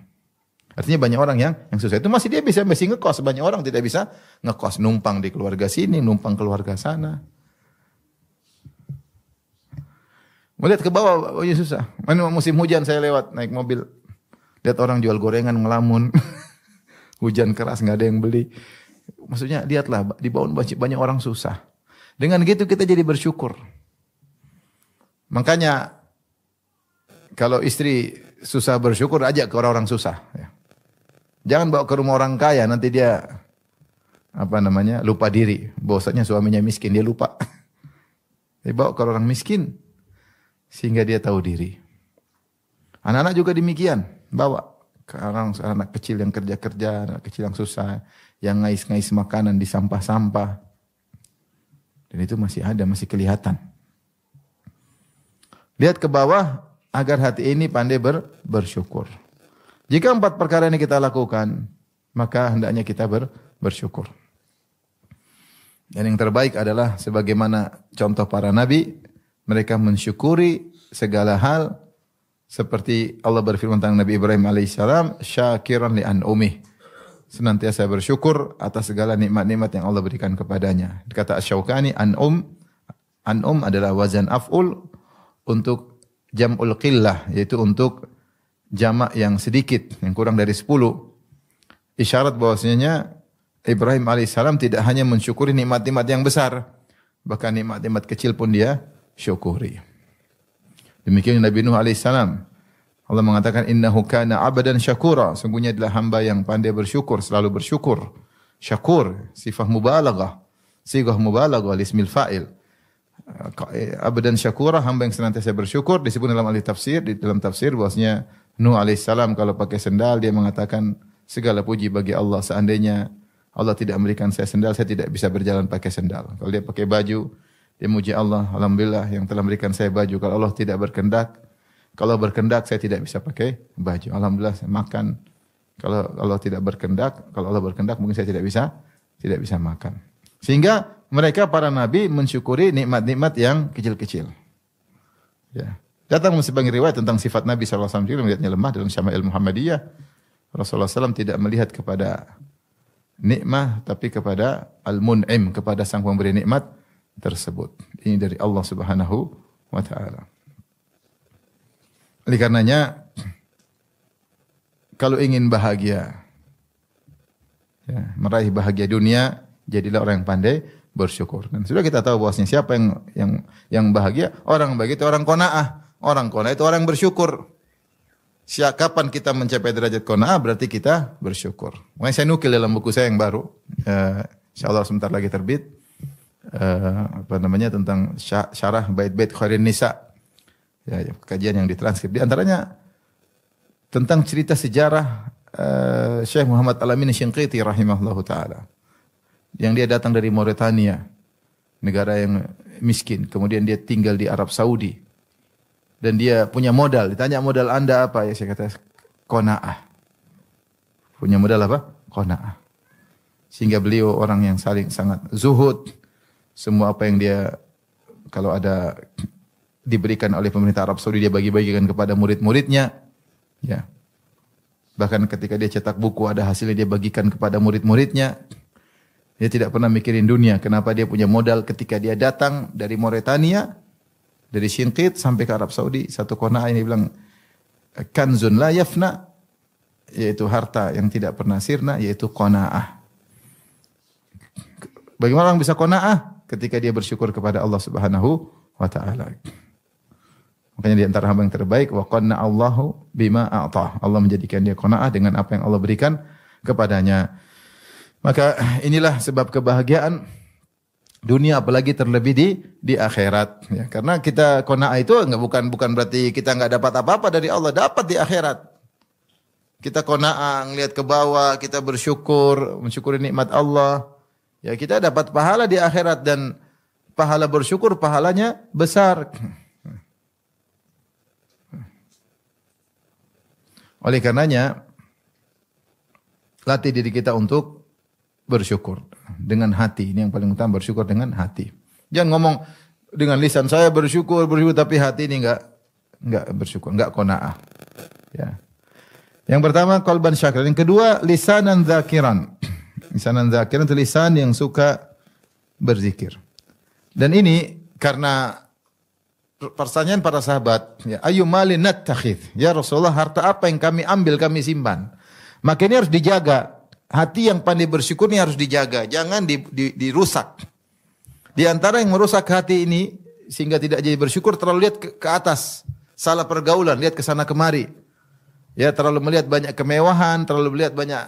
Artinya banyak orang yang susah itu masih dia masih ngekos, banyak orang tidak bisa ngekos, numpang di keluarga sini, numpang keluarga sana. Melihat ke bawah, oh ya susah. Mana musim hujan saya lewat naik mobil, lihat orang jual gorengan ngelamun, hujan keras nggak ada yang beli. Maksudnya lihatlah di bawah banyak orang susah. Dengan gitu kita jadi bersyukur. Makanya kalau istri susah bersyukur, ajak ke orang-orang susah. Jangan bawa ke rumah orang kaya, nanti dia lupa diri. Bahwasanya suaminya miskin, dia lupa. Dibawa ke orang miskin, sehingga dia tahu diri. Anak-anak juga demikian, bawa ke anak kecil yang kerja-kerja, anak kecil yang susah, yang ngais-ngais makanan di sampah-sampah. Dan itu masih ada, masih kelihatan. Lihat ke bawah, agar hati ini pandai bersyukur. Jika 4 perkara ini kita lakukan, maka hendaknya kita bersyukur. Dan yang terbaik adalah sebagaimana contoh para nabi, mereka mensyukuri segala hal seperti Allah berfirman tentang Nabi Ibrahim alaihissalam, syakiran li an'umih. Senantiasa bersyukur atas segala nikmat-nikmat yang Allah berikan kepadanya. Kata Asy-Syaukani, an'um adalah wazan af'ul untuk jam'ul qillah, yaitu untuk jamak yang sedikit, yang kurang dari 10. Isyarat bahwasanya Ibrahim alaihissalam tidak hanya mensyukuri nikmat-nikmat yang besar, bahkan nikmat-nikmat kecil pun dia syukuri. Demikian Nabi Nuh alaihissalam. Allah mengatakan innahu kana 'abdan syakura, sungguhnya adalah hamba yang pandai bersyukur, selalu bersyukur. Syakur, sifat mubalaghah, sigah mubalaghah lismil fa'il. 'Abdan syakura, hamba yang senantiasa bersyukur. Disebut dalam ahli tafsir, di dalam tafsir bahwasanya Nuh alaihissalam kalau pakai sendal dia mengatakan segala puji bagi Allah, seandainya Allah tidak memberikan saya sendal, saya tidak bisa berjalan pakai sendal. Kalau dia pakai baju, dia muji Allah, alhamdulillah yang telah memberikan saya baju. Kalau Allah tidak berkehendak, kalau berkehendak saya tidak bisa pakai baju. Alhamdulillah saya makan. Kalau Allah tidak berkehendak, kalau Allah berkehendak mungkin saya tidak bisa makan. Sehingga mereka para nabi mensyukuri nikmat-nikmat yang kecil-kecil. Ya. Datang sebagai riwayat tentang sifat Nabi sallallahu alaihi wasallam melihatnya lemah dalam Syama'il Muhammadiyah. Rasulullah SAW tidak melihat kepada nikmah tapi kepada al-mun'im, kepada sang pemberi nikmat tersebut. Ini dari Allah Subhanahu wa taala. Oleh karenanya kalau ingin bahagia, ya, meraih bahagia dunia, jadilah orang yang pandai bersyukur. Dan sudah kita tahu bahwasanya siapa yang bahagia, orang bahagia itu orang qanaah. Orang qanaah itu orang yang bersyukur. Kapan kita mencapai derajat qanaah berarti kita bersyukur. Makanya saya nukil dalam buku saya yang baru, insyaallah sebentar lagi terbit, tentang syarah bait-bait khairin nisa. Ya, kajian yang ditranskrip. Di antaranya tentang cerita sejarah Syekh Muhammad Al-Amin Syinqiti rahimahullahu taala. Yang dia datang dari Mauritania, negara yang miskin. Kemudian dia tinggal di Arab Saudi. Dan dia punya modal. Ditanya modal Anda apa? Ya saya kata qanaah. Punya modal apa? Qanaah. Sehingga beliau orang yang sangat zuhud. Semua apa yang dia kalau ada diberikan oleh pemerintah Arab Saudi dia bagi-bagikan kepada murid-muridnya. Ya. Bahkan ketika dia cetak buku ada hasilnya dia bagikan kepada murid-muridnya. Dia tidak pernah mikirin dunia. Kenapa dia punya modal ketika dia datang dari Mauritania, dari Syinqit sampai ke Arab Saudi, satu qanaah ini bilang kanzun la yafna, yaitu harta yang tidak pernah sirna, yaitu qanaah. Bagaimana orang bisa qanaah? Ketika dia bersyukur kepada Allah Subhanahu wa taala. Makanya di antara hamba yang terbaik wa qanna Allahu bima a'ta. Allah menjadikan dia qanaah dengan apa yang Allah berikan kepadanya. Maka inilah sebab kebahagiaan dunia apalagi terlebih di akhirat ya. Karena kita qanaah itu bukan berarti kita enggak dapat apa-apa dari Allah, dapat di akhirat. Kita qanaah ngelihat ke bawah, kita bersyukur, mensyukuri nikmat Allah. Ya kita dapat pahala di akhirat dan pahala bersyukur pahalanya besar. Oleh karenanya latih diri kita untuk bersyukur dengan hati. Ini yang paling utama, bersyukur dengan hati. Jangan ngomong dengan lisan saya bersyukur tapi hati ini enggak bersyukur, enggak qanaah. Ya. Yang pertama qalban syakiran, yang kedua lisanan dzakiran. Lisanan dzakiran itu lisan yang suka berzikir. Dan ini karena pertanyaan para sahabat, ya ayu malin nattakhidh? Ya Rasulullah, harta apa yang kami ambil, kami simpan? Maka ini harus dijaga. Hati yang pandai bersyukur ini harus dijaga, jangan dirusak. Di antara yang merusak hati ini sehingga tidak jadi bersyukur, terlalu lihat ke atas, salah pergaulan, lihat ke sana kemari. Ya, terlalu melihat banyak kemewahan, terlalu melihat banyak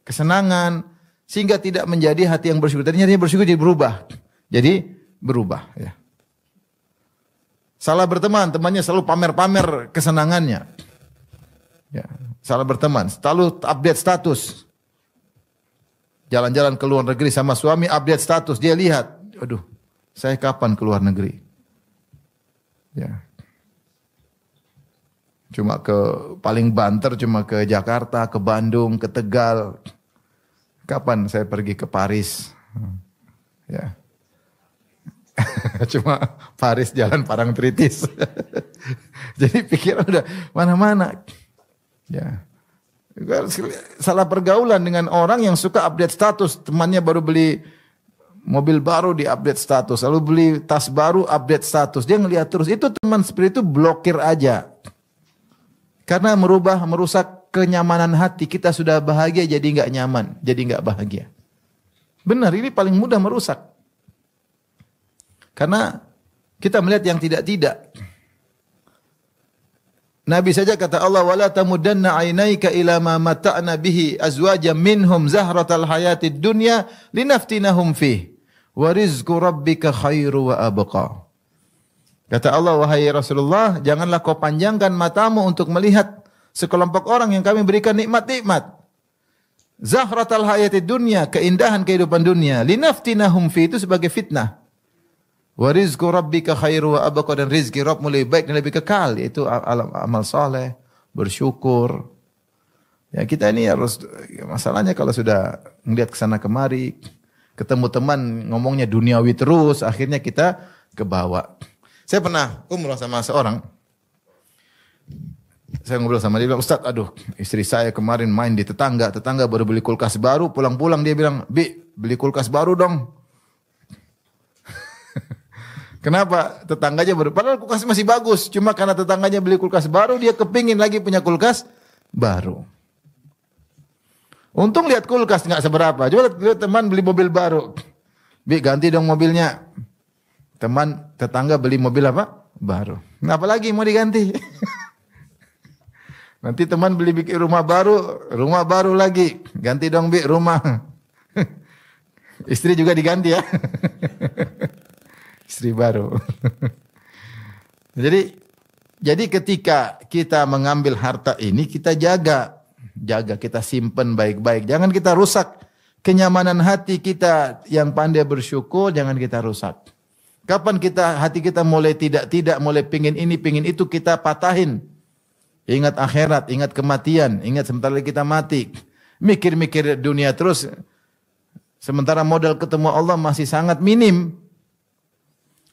kesenangan sehingga tidak menjadi hati yang bersyukur. Tadinya bersyukur jadi berubah. Jadi berubah, ya. Salah berteman, temannya selalu pamer-pamer kesenangannya. Ya, salah berteman, selalu update status. Jalan-jalan ke luar negeri sama suami, update status. Dia lihat, aduh, saya kapan ke luar negeri? Ya. Cuma paling banter cuma ke Jakarta, ke Bandung, ke Tegal. Kapan saya pergi ke Paris? Ya. Cuma Paris jalan Parangtritis. Jadi pikiran udah mana-mana. Ya. Salah pergaulan dengan orang yang suka update status. Temannya baru beli mobil baru, di update status. Lalu beli tas baru, update status. Dia ngelihat terus. Itu teman seperti itu blokir aja. Karena merusak kenyamanan hati. Kita sudah bahagia jadi enggak nyaman, jadi enggak bahagia. Benar, ini paling mudah merusak. Karena kita melihat yang tidak-tidak. Nabi saja kata Allah, wala tamuddanna ainaika ila ma mata'na bihi azwajan minhum zahratal hayatid dunya linaftinahum fih wa rizqu rabbika khairu wa abqa. Kata Allah, wahai Rasulullah, janganlah kau panjangkan matamu untuk melihat sekelompok orang yang kami berikan nikmat-nikmat. Zahratal hayatid dunya, keindahan kehidupan dunia, linaftinahum fih, itu sebagai fitnah. Wa rizqu rabbika khairu wa abqa, dan rizki Rabbmu lebih baik dan lebih kekal, yaitu amal saleh, bersyukur. Ya, kita ini harus, masalahnya kalau sudah melihat ke sana kemari, ketemu teman ngomongnya duniawi terus, akhirnya kita kebawa. Saya pernah umrah sama seorang. Saya ngobrol sama dia, bilang, Ustaz, aduh, istri saya kemarin main di tetangga baru beli kulkas baru, pulang-pulang dia bilang, Bi, beli kulkas baru dong. Kenapa? Tetangganya baru, padahal kulkas masih bagus. Cuma karena tetangganya beli kulkas baru, dia kepingin lagi punya kulkas baru. Untung lihat kulkas nggak seberapa. Coba lihat teman beli mobil baru. Bi, ganti dong mobilnya. Tetangga beli mobil apa? Baru. Kenapa lagi mau diganti? Nanti teman beli bikin rumah baru lagi. Ganti dong, Bi, rumah. Istri juga diganti ya. Istri baru. Jadi ketika kita mengambil harta ini, kita jaga, kita simpen baik-baik. Jangan kita rusak kenyamanan hati kita yang pandai bersyukur, jangan kita rusak. Kapan hati kita mulai tidak mulai pingin ini, pingin itu, kita patahin. Ingat akhirat, ingat kematian, ingat sebentar lagi kita mati. Mikir-mikir dunia terus, sementara modal ketemu Allah masih sangat minim.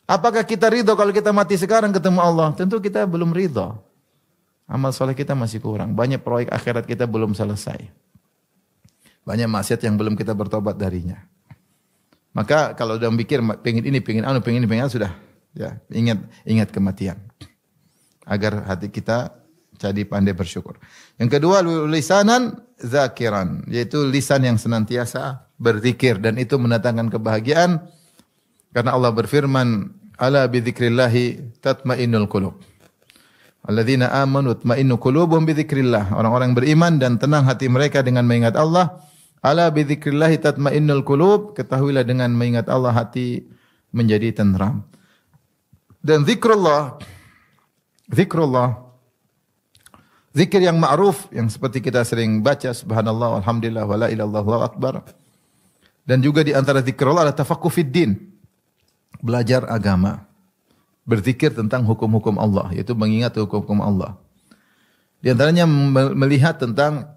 Apakah kita ridho kalau kita mati sekarang ketemu Allah? Tentu kita belum ridho. Amal soleh kita masih kurang. Banyak proyek akhirat kita belum selesai. Banyak maksiat yang belum kita bertobat darinya. Maka kalau udah mikir pengen ini, pengen ini, sudah. Ya, ingat kematian. Agar hati kita jadi pandai bersyukur. Yang kedua, lisanan zakiran, yaitu lisan yang senantiasa berzikir, dan itu mendatangkan kebahagiaan. Karena Allah berfirman, ala bidzikrillahi tatmainnul qulub. Alladzina amanu tatmainnu qulubuhum bidzikrillah. Orang-orang beriman dan tenang hati mereka dengan mengingat Allah. Ala bidzikrillahi tatmainnul qulub. Ketahuilah dengan mengingat Allah hati menjadi tenteram. Dan zikrullah, zikir yang ma'ruf, yang seperti kita sering baca, subhanallah, alhamdulillah, wa la ilaha illallah, Allahu akbar. Dan juga di antara zikrullah adalah tafaqquh fid din. Belajar agama, berzikir tentang hukum-hukum Allah, yaitu mengingat hukum-hukum Allah. Di antaranya melihat tentang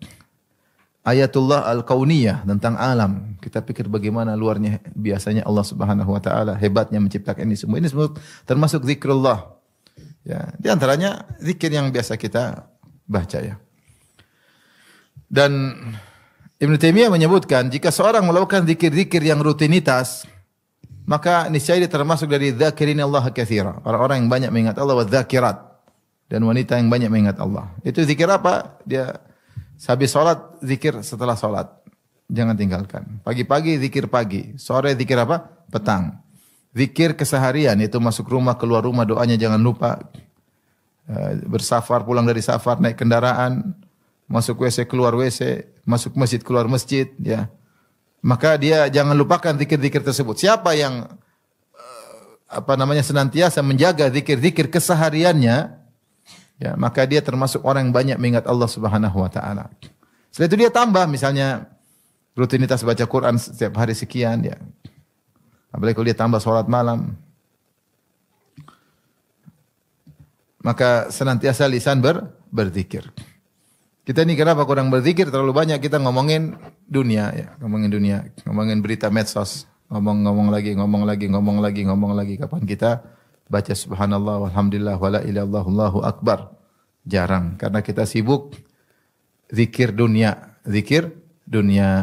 ayatullah al-kauniyah, tentang alam. Kita pikir bagaimana luarnya biasanya Allah Subhanahu wa taala, hebatnya menciptakan ini semua. Ini semua termasuk zikrullah. Ya, di antaranya zikir yang biasa kita baca ya. Dan Ibnu Taimiyah menyebutkan, jika seorang melakukan zikir-zikir yang rutinitas, maka niscaya dia termasuk dari dzakirin Allah katsira, orang-orang yang banyak mengingat Allah, wa dzakirat, dan wanita yang banyak mengingat Allah. Itu zikir apa? Dia habis salat zikir setelah salat. Jangan tinggalkan. Pagi-pagi zikir pagi, sore zikir apa? Petang. Zikir keseharian, itu masuk rumah, keluar rumah, doanya jangan lupa. Bersafar, pulang dari safar, naik kendaraan, masuk WC, keluar WC, masuk masjid, keluar masjid, ya. Maka dia jangan lupakan zikir-zikir tersebut. Siapa yang senantiasa menjaga zikir-zikir kesehariannya, ya, maka dia termasuk orang yang banyak mengingat Allah Subhanahu wa taala. Setelah itu dia tambah, misalnya rutinitas baca Quran setiap hari sekian, ya. Apalagi kalau dia tambah salat malam. Maka senantiasa lisan berzikir. Kita ini kenapa kurang berzikir? Terlalu banyak kita ngomongin dunia, ya, ngomongin berita medsos, ngomong lagi. Kapan kita baca subhanallah, walhamdulillah, wala ilaha illallah, Allahu akbar? Jarang, karena kita sibuk zikir dunia.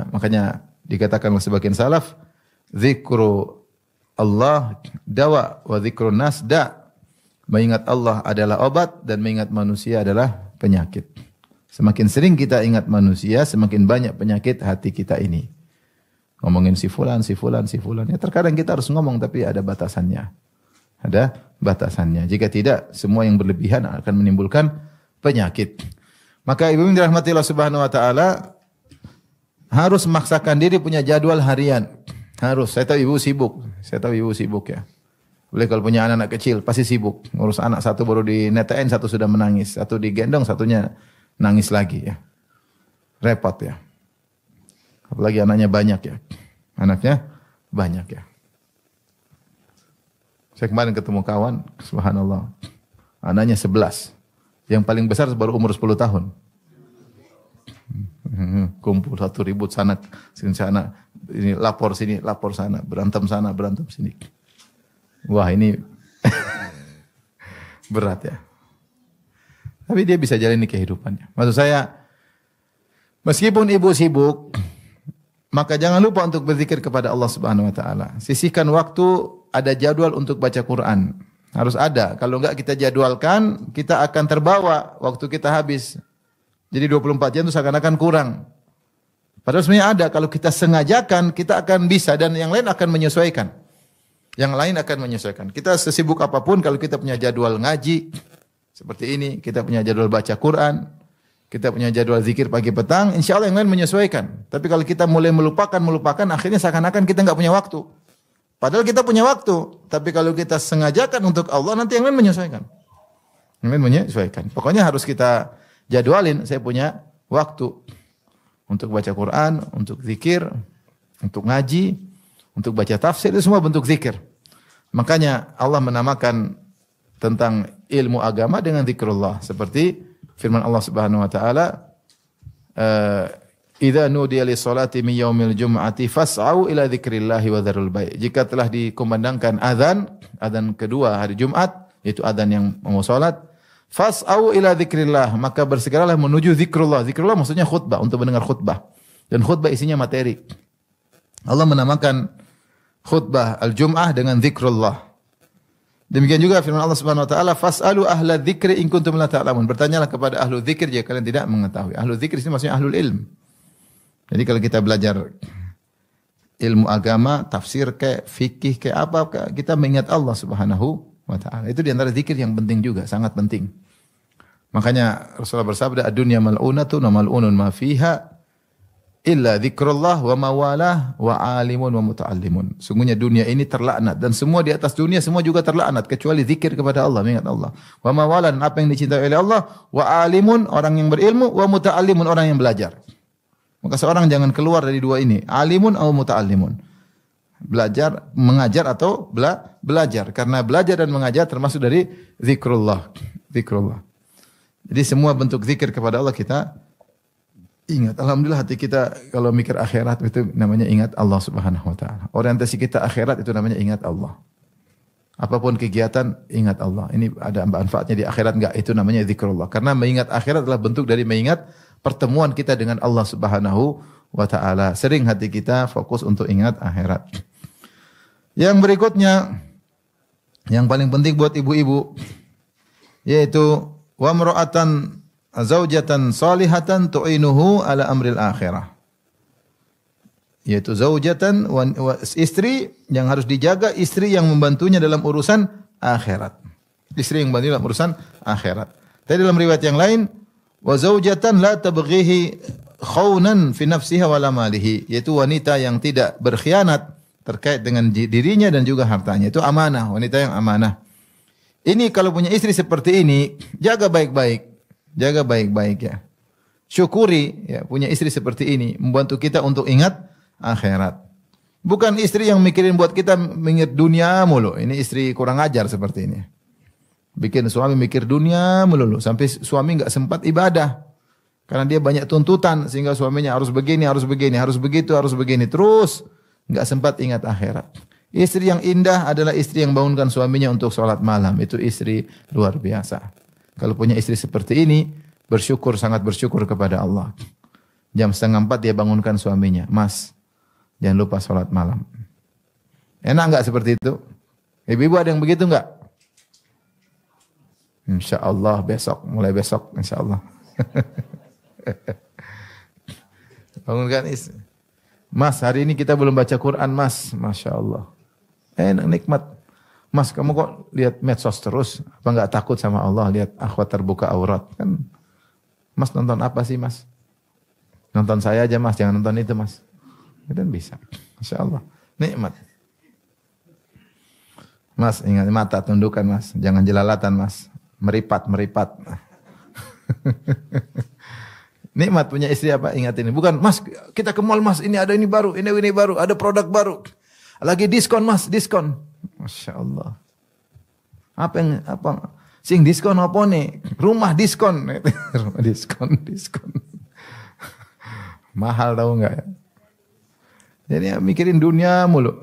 Makanya dikatakan oleh sebagian salaf, zikru Allah dawa wa zikrun nas da. Mengingat Allah adalah obat dan mengingat manusia adalah penyakit. Semakin sering kita ingat manusia, semakin banyak penyakit hati kita ini. Ngomongin si fulan. Ya, terkadang kita harus ngomong, tapi ada batasannya. Jika tidak, semua yang berlebihan akan menimbulkan penyakit. Maka ibu yang dirahmati Allah Subhanahu wa taala harus memaksakan diri punya jadwal harian. Harus. Saya tahu ibu sibuk ya. Boleh kalau punya anak kecil pasti sibuk. Ngurus anak satu baru di netein, satu sudah menangis, satu digendong, satunya nangis lagi ya. Repot ya. Apalagi anaknya banyak ya. Anaknya banyak ya. Saya kemarin ketemu kawan, subhanallah. Anaknya 11. Yang paling besar baru umur 10 tahun. Kumpul satu ribut sana, sini sana, ini lapor sini, lapor sana, berantem sini. Wah ini berat ya. Tapi dia bisa jalani kehidupannya. Maksud saya, meskipun ibu sibuk, maka jangan lupa untuk berzikir kepada Allah Subhanahu wa taala. Sisihkan waktu, ada jadwal untuk baca Quran. Harus ada. Kalau enggak kita jadwalkan, kita akan terbawa waktu kita habis. Jadi 24 jam itu seakan-akan kurang. Padahal sebenarnya ada. Kalau kita sengajakan, kita akan bisa dan yang lain akan menyesuaikan. Yang lain akan menyesuaikan. Kita sesibuk apapun kalau kita punya jadwal ngaji seperti ini, kita punya jadwal baca Quran, kita punya jadwal zikir pagi petang, insya Allah yang lain menyesuaikan. Tapi kalau kita mulai melupakan, akhirnya seakan-akan kita enggak punya waktu. Padahal kita punya waktu, tapi kalau kita sengajakan untuk Allah, nanti yang lain menyesuaikan. Yang lain menyesuaikan. Pokoknya harus kita jadwalin, saya punya waktu untuk baca Quran, untuk zikir, untuk ngaji, untuk baca tafsir, itu semua bentuk zikir. Makanya Allah menamakan tentang ilmu agama dengan zikrullah. Seperti firman Allah Subhanahu wa taala, idza nudiya lis-salati min yaumil jum'ati fas'au ila dzikrillahi wa dzarul bai'. Jika telah dikumandangkan azan kedua hari Jumat, yaitu azan yang mau salat, fas'au ila dzikrillah, maka bersegeralah menuju zikrullah. Zikrullah maksudnya khutbah, untuk mendengar khutbah. Dan khutbah isinya materi. Allah menamakan khutbah al-Jum'ah dengan zikrullah. Demikian juga firman Allah Subhanahu wa taala, fas'alu ahla dzikri in kuntum la ta'lamun. Bertanyalah kepada ahlu dzikir jika kalian tidak mengetahui. Ahlu dzikir ini maksudnya ahlul ilm. Jadi kalau kita belajar ilmu agama, tafsir kayak fikih kayak apa, kita mengingat Allah Subhanahu wa taala. Itu di antara zikir yang penting juga, sangat penting. Makanya Rasulullah bersabda, ad-dunya mal'unatun wa mal'unun ma fiha illa dzikrullah wa mawalah wa alimun wa muta'allimun. Sungguhnya dunia ini terlaknat dan semua di atas dunia semua juga terlaknat kecuali zikir kepada Allah, mengingat Allah. Wa mawalah, apa yang dicintai oleh Allah, wa alimun, orang yang berilmu, wa muta'allimun, orang yang belajar. Maka seorang jangan keluar dari dua ini, alimun atau muta'allimun. Belajar, mengajar atau belajar. Karena belajar dan mengajar termasuk dari zikrullah. Zikrullah. Jadi semua bentuk zikir kepada Allah kita ingat. Alhamdulillah hati kita kalau mikir akhirat itu namanya ingat Allah Subhanahu wa taala. Orientasi kita akhirat itu namanya ingat Allah. Apapun kegiatan ingat Allah. Ini ada manfaatnya di akhirat enggak? Itu namanya zikrullah. Karena mengingat akhirat adalah bentuk dari mengingat pertemuan kita dengan Allah Subhanahu wa taala. Sering hati kita fokus untuk ingat akhirat. Yang berikutnya yang paling penting buat ibu-ibu yaitu wa mar'atan zaujatan salihatan tu'inuhu ala amril akhirah. Yaitu zaujatan, istri yang harus dijaga, istri yang membantunya dalam urusan akhirat. Istri yang membantu dalam urusan akhirat. Tadi dalam riwayat yang lain, wa zaujatan la tabghihi khawnan fi nafsiha wala malihi, yaitu wanita yang tidak berkhianat terkait dengan dirinya dan juga hartanya. Itu amanah, wanita yang amanah. Ini kalau punya istri seperti ini, jaga baik-baik. Jaga baik-baik ya. Syukuri ya punya istri seperti ini, membantu kita untuk ingat akhirat. Bukan istri yang mikirin buat kita mengingat dunia mulu. Ini istri kurang ajar seperti ini. Bikin suami mikir dunia mulu sampai suami enggak sempat ibadah. Karena dia banyak tuntutan sehingga suaminya harus begini, harus begini, harus begitu, harus begini terus enggak sempat ingat akhirat. Istri yang indah adalah istri yang bangunkan suaminya untuk sholat malam. Itu istri luar biasa. Kalau punya istri seperti ini, bersyukur, sangat bersyukur kepada Allah. Jam 3:30 dia bangunkan suaminya. Mas, jangan lupa sholat malam. Enak enggak seperti itu? Ibu-ibu ada yang begitu enggak? InsyaAllah besok, mulai besok insyaAllah. Bangunkan istri. Mas, hari ini kita belum baca Quran, Mas. Masya Allah. Enak, nikmat. Mas, kamu kok lihat medsos terus? Apa enggak takut sama Allah lihat akhwat terbuka aurat? Kan Mas nonton apa sih, Mas? Nonton saya aja, Mas, jangan nonton itu, Mas. Dan bisa. Masya Allah. Nikmat. Mas, ingat mata tundukkan, Mas. Jangan jelalatan, Mas. Meripat. Nikmat punya istri apa? Ingat ini. Bukan, Mas, kita ke mall, Mas. Ini ada ini baru, ini baru, ada produk baru. Lagi diskon, Mas, diskon. Masya Allah. Apa? Sing diskon apa nih? Rumah diskon. Rumah diskon. Mahal tahu enggak ya? Jadi mikirin dunia mulu.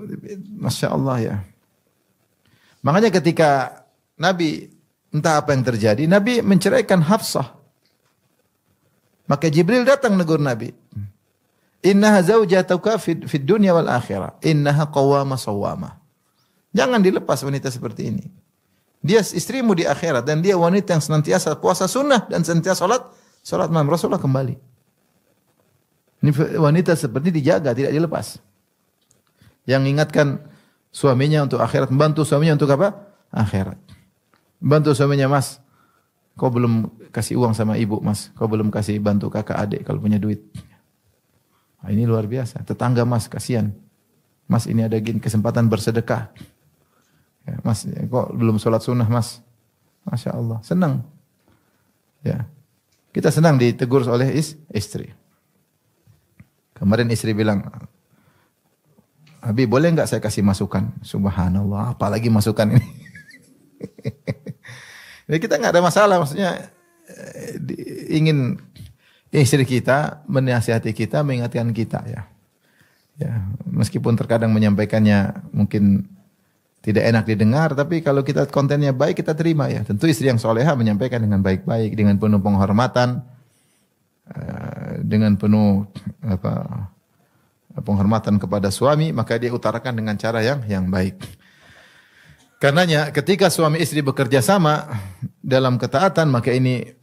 Masya Allah ya. Makanya ketika Nabi entah apa yang terjadi, Nabi menceraikan Hafsah. Maka Jibril datang negur Nabi. Innaha zawjatuka fid dunya wal akhirah. Innaha qawwama sawwama. Jangan dilepas wanita seperti ini. Dia istrimu di akhirat dan dia wanita yang senantiasa puasa sunnah dan senantiasa salat malam. Rasulullah kembali. Ini wanita seperti dijaga, tidak dilepas. Yang ingatkan suaminya untuk akhirat, membantu suaminya untuk apa? Akhirat. Bantu suaminya, Mas. Kau belum kasih uang sama ibu, Mas. Kau belum kasih bantu kakak adik kalau punya duit. Nah, ini luar biasa. Tetangga, Mas, kasihan. Mas, ini ada kesempatan bersedekah. Ya, Mas, kok belum sholat sunnah, Mas? Masya Allah, senang. Ya, kita senang ditegur oleh istri. Kemarin istri bilang, Abi boleh enggak saya kasih masukan? Subhanallah, apalagi masukan ini. Jadi kita enggak ada masalah, maksudnya ingin istri kita menasihati kita, mengingatkan kita ya. Ya, meskipun terkadang menyampaikannya mungkin tidak enak didengar, tapi kalau kita kontennya baik kita terima ya. Tentu istri yang soleha menyampaikan dengan baik-baik, dengan penuh penghormatan, dengan penuh penghormatan kepada suami, maka dia utarakan dengan cara yang baik. Karenanya ketika suami istri bekerja sama dalam ketaatan, maka ini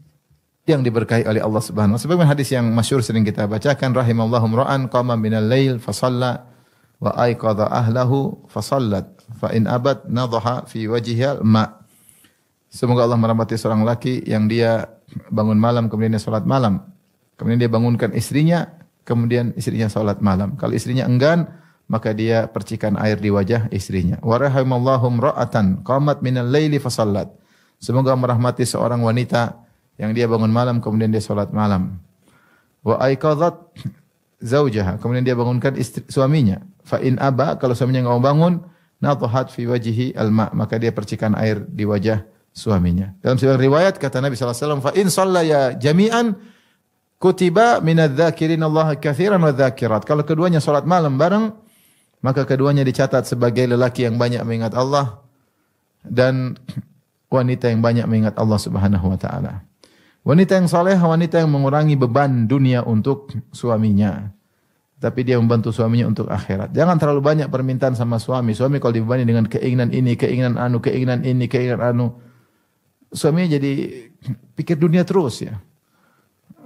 yang diberkahi oleh Allah Subhanahu wa taala. Sebagaimana hadis yang masyhur sering kita bacakan, rahimallahu ra'an qama minal lail fa shalla wa aiqadha ahlahu fa shallat fa in abad nadhaha fi wajhiha ma. Semoga Allah merahmati seorang laki yang dia bangun malam kemudian dia salat malam. Kemudian dia bangunkan istrinya, kemudian istrinya salat malam. Kalau istrinya enggan, maka dia percikan air di wajah istrinya. Wa rahimallahu ra'atan qamat minal laili fa shallat. Semoga merahmati seorang wanita yang dia bangun malam kemudian dia salat malam. Wa aiqadhat zaujaha, kemudian dia bangunkan suaminya. Fa in aba, kalau suaminya enggak mau bangun, nadhahat fi wajhihi alma, maka dia percikan air di wajah suaminya. Dalam sebuah riwayat kata Nabi sallallahu alaihi wasallam, fa in shallaya jami'an kutiba minadz-dzakirin Allah katsiran wa dzakirat. Kalau keduanya salat malam bareng, maka keduanya dicatat sebagai lelaki yang banyak mengingat Allah dan wanita yang banyak mengingat Allah Subhanahu wa taala. Wanita yang saleh, wanita yang mengurangi beban dunia untuk suaminya. Tapi dia membantu suaminya untuk akhirat. Jangan terlalu banyak permintaan sama suami. Suami kalau dibebani dengan keinginan ini, keinginan anu, keinginan ini, keinginan anu, suaminya jadi pikir dunia terus ya.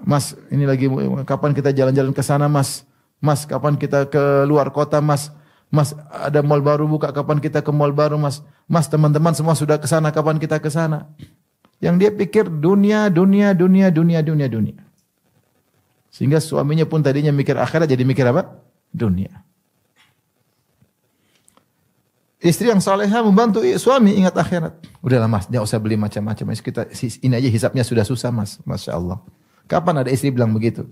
Mas, ini lagi kapan kita jalan-jalan ke sana, Mas? Mas, kapan kita ke luar kota, Mas? Mas, ada mall baru buka, kapan kita ke mall baru, Mas? Mas, teman-teman semua sudah ke sana, kapan kita ke sana? Yang dia pikir dunia. Sehingga suaminya pun tadinya mikir akhirat jadi mikir apa? Dunia. Istri yang salehah membantu suami ingat akhirat. Udahlah, Mas, jangan usah beli macam-macam. Kita ini aja hisapnya sudah susah, Mas. Masya Allah. Kapan ada istri bilang begitu?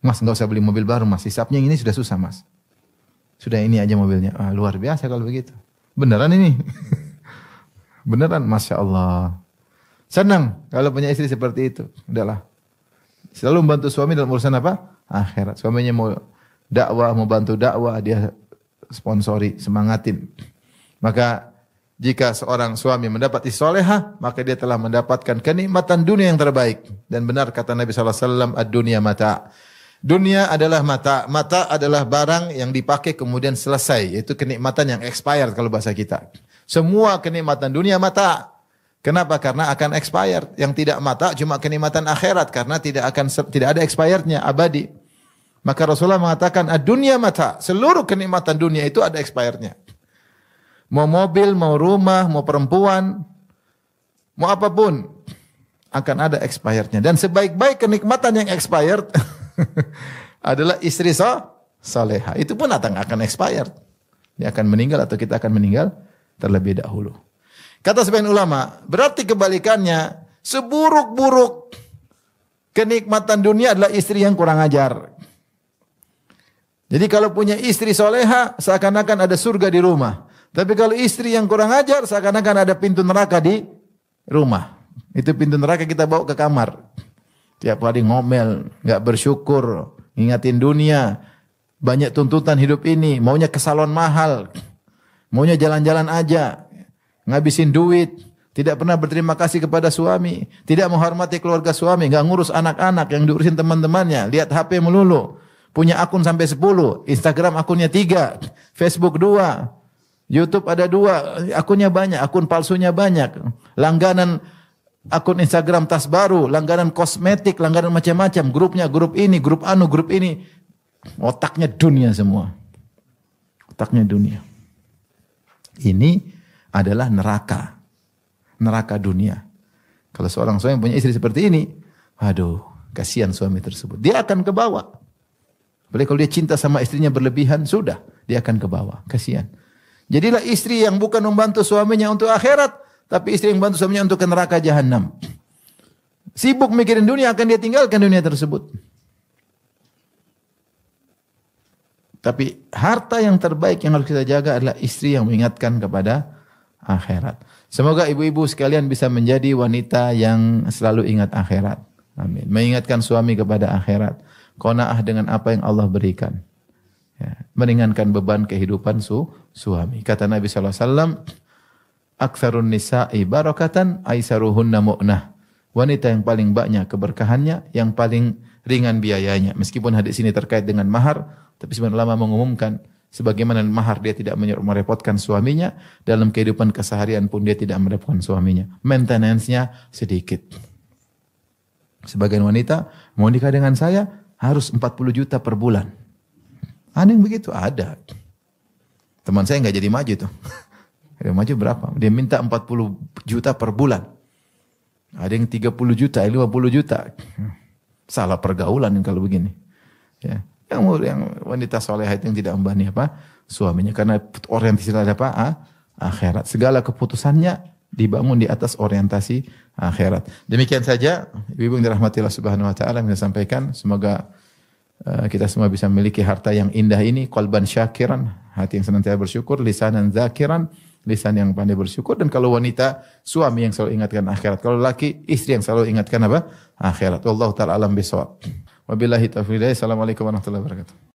Mas, enggak usah beli mobil baru, Mas. Hisapnya ini sudah susah, Mas. Sudah ini aja mobilnya. Ah, luar biasa kalau begitu. Beneran ini. Beneran, Masya Allah. Senang kalau punya istri seperti itu. Udahlah. Selalu membantu suami dalam urusan apa? Akhirat. Suaminya mau dakwah, mau bantu dakwah, dia sponsori, semangatin. Maka jika seorang suami mendapat istri salehah, maka dia telah mendapatkan kenikmatan dunia yang terbaik. Dan benar kata Nabi sallallahu alaihi wasallam, ad-dunya mata'. Dunia adalah mata. Mata adalah barang yang dipakai kemudian selesai. Itu kenikmatan yang expired kalau bahasa kita. Semua kenikmatan dunia mata. Kenapa? Karena akan expired. Yang tidak mata cuma kenikmatan akhirat karena tidak ada expirednya, abadi. Maka Rasulullah mengatakan ad-dunya mata. Seluruh kenikmatan dunia itu ada expirednya. Mau mobil, mau rumah, mau perempuan, mau apapun akan ada expirednya. Dan sebaik-baik kenikmatan yang expired adalah istri soleha. Itu pun akan expired. Dia akan meninggal atau kita akan meninggal terlebih dahulu. Kata sebagian ulama, berarti kebalikannya, seburuk-buruk kenikmatan dunia adalah istri yang kurang ajar. Jadi kalau punya istri soleha, seakan-akan ada surga di rumah. Tapi kalau istri yang kurang ajar, seakan-akan ada pintu neraka di rumah. Itu pintu neraka kita bawa ke kamar. Tiap hari ngomel, nggak bersyukur, ngingatin dunia, banyak tuntutan hidup ini, maunya ke salon mahal, maunya jalan-jalan aja, ngabisin duit, tidak pernah berterima kasih kepada suami, tidak menghormati keluarga suami, nggak ngurus anak-anak yang diurusin teman-temannya, lihat HP melulu, punya akun sampai 10, Instagram akunnya 3, Facebook 2, YouTube ada 2, akunnya banyak, akun palsunya banyak, langganan akun Instagram tas baru, langganan kosmetik, langganan macam-macam, grupnya grup ini, grup anu, grup ini. Otaknya dunia semua. Otaknya dunia. Ini adalah neraka. Neraka dunia. Kalau seorang suami punya istri seperti ini, aduh, kasihan suami tersebut. Dia akan ke bawah. Apalagi kalau dia cinta sama istrinya berlebihan, sudah, dia akan ke bawah. Kasihan. Jadilah istri yang bukan membantu suaminya untuk akhirat, tapi istri yang bantu suaminya untuk ke neraka jahanam. Sibuk mikirin dunia, akan dia tinggalkan dunia tersebut. Tapi harta yang terbaik yang harus kita jaga adalah istri yang mengingatkan kepada akhirat. Semoga ibu-ibu sekalian bisa menjadi wanita yang selalu ingat akhirat. Amin. Mengingatkan suami kepada akhirat. Qanaah dengan apa yang Allah berikan. Ya. Meringankan beban kehidupan suami. Kata Nabi SAW, aktsarun nisa'i barakatan aisaruhunna mu'nah. Wanita yang paling banyak keberkahannya, yang paling ringan biayanya. Meskipun hadis ini terkait dengan mahar, tapi sebenarnya ulama mengumumkan sebagaimana mahar dia tidak merepotkan suaminya, dalam kehidupan keseharian pun dia tidak merepotkan suaminya. Maintenance-nya sedikit. Sebagian wanita mau nikah dengan saya harus 40 juta per bulan. Ada yang begitu? Ada. Teman saya nggak jadi maju tuh. Dia maju berapa? Dia minta 40 juta per bulan. Ada yang 30 juta, 50 juta. Salah pergaulan kalau begini. Ya. Yang wanita solehah yang tidak membebani apa? Suaminya. Karena orientasinya ada apa? Akhirat. Segala keputusannya dibangun di atas orientasi akhirat. Demikian saja, ibu yang dirahmati Allah Subhanahu wa taala yang saya sampaikan. Semoga kita semua bisa memiliki harta yang indah ini, qalban syakiran, hati yang senantiasa bersyukur, lisanan zakiran, lisan yang pandai bersyukur. Dan kalau wanita, suami yang selalu ingatkan akhirat. Kalau laki, istri yang selalu ingatkan apa? Akhirat. Wallahu ta'ala alam bisawab. Wabillahi taufiq. Assalamualaikum warahmatullahi wabarakatuh.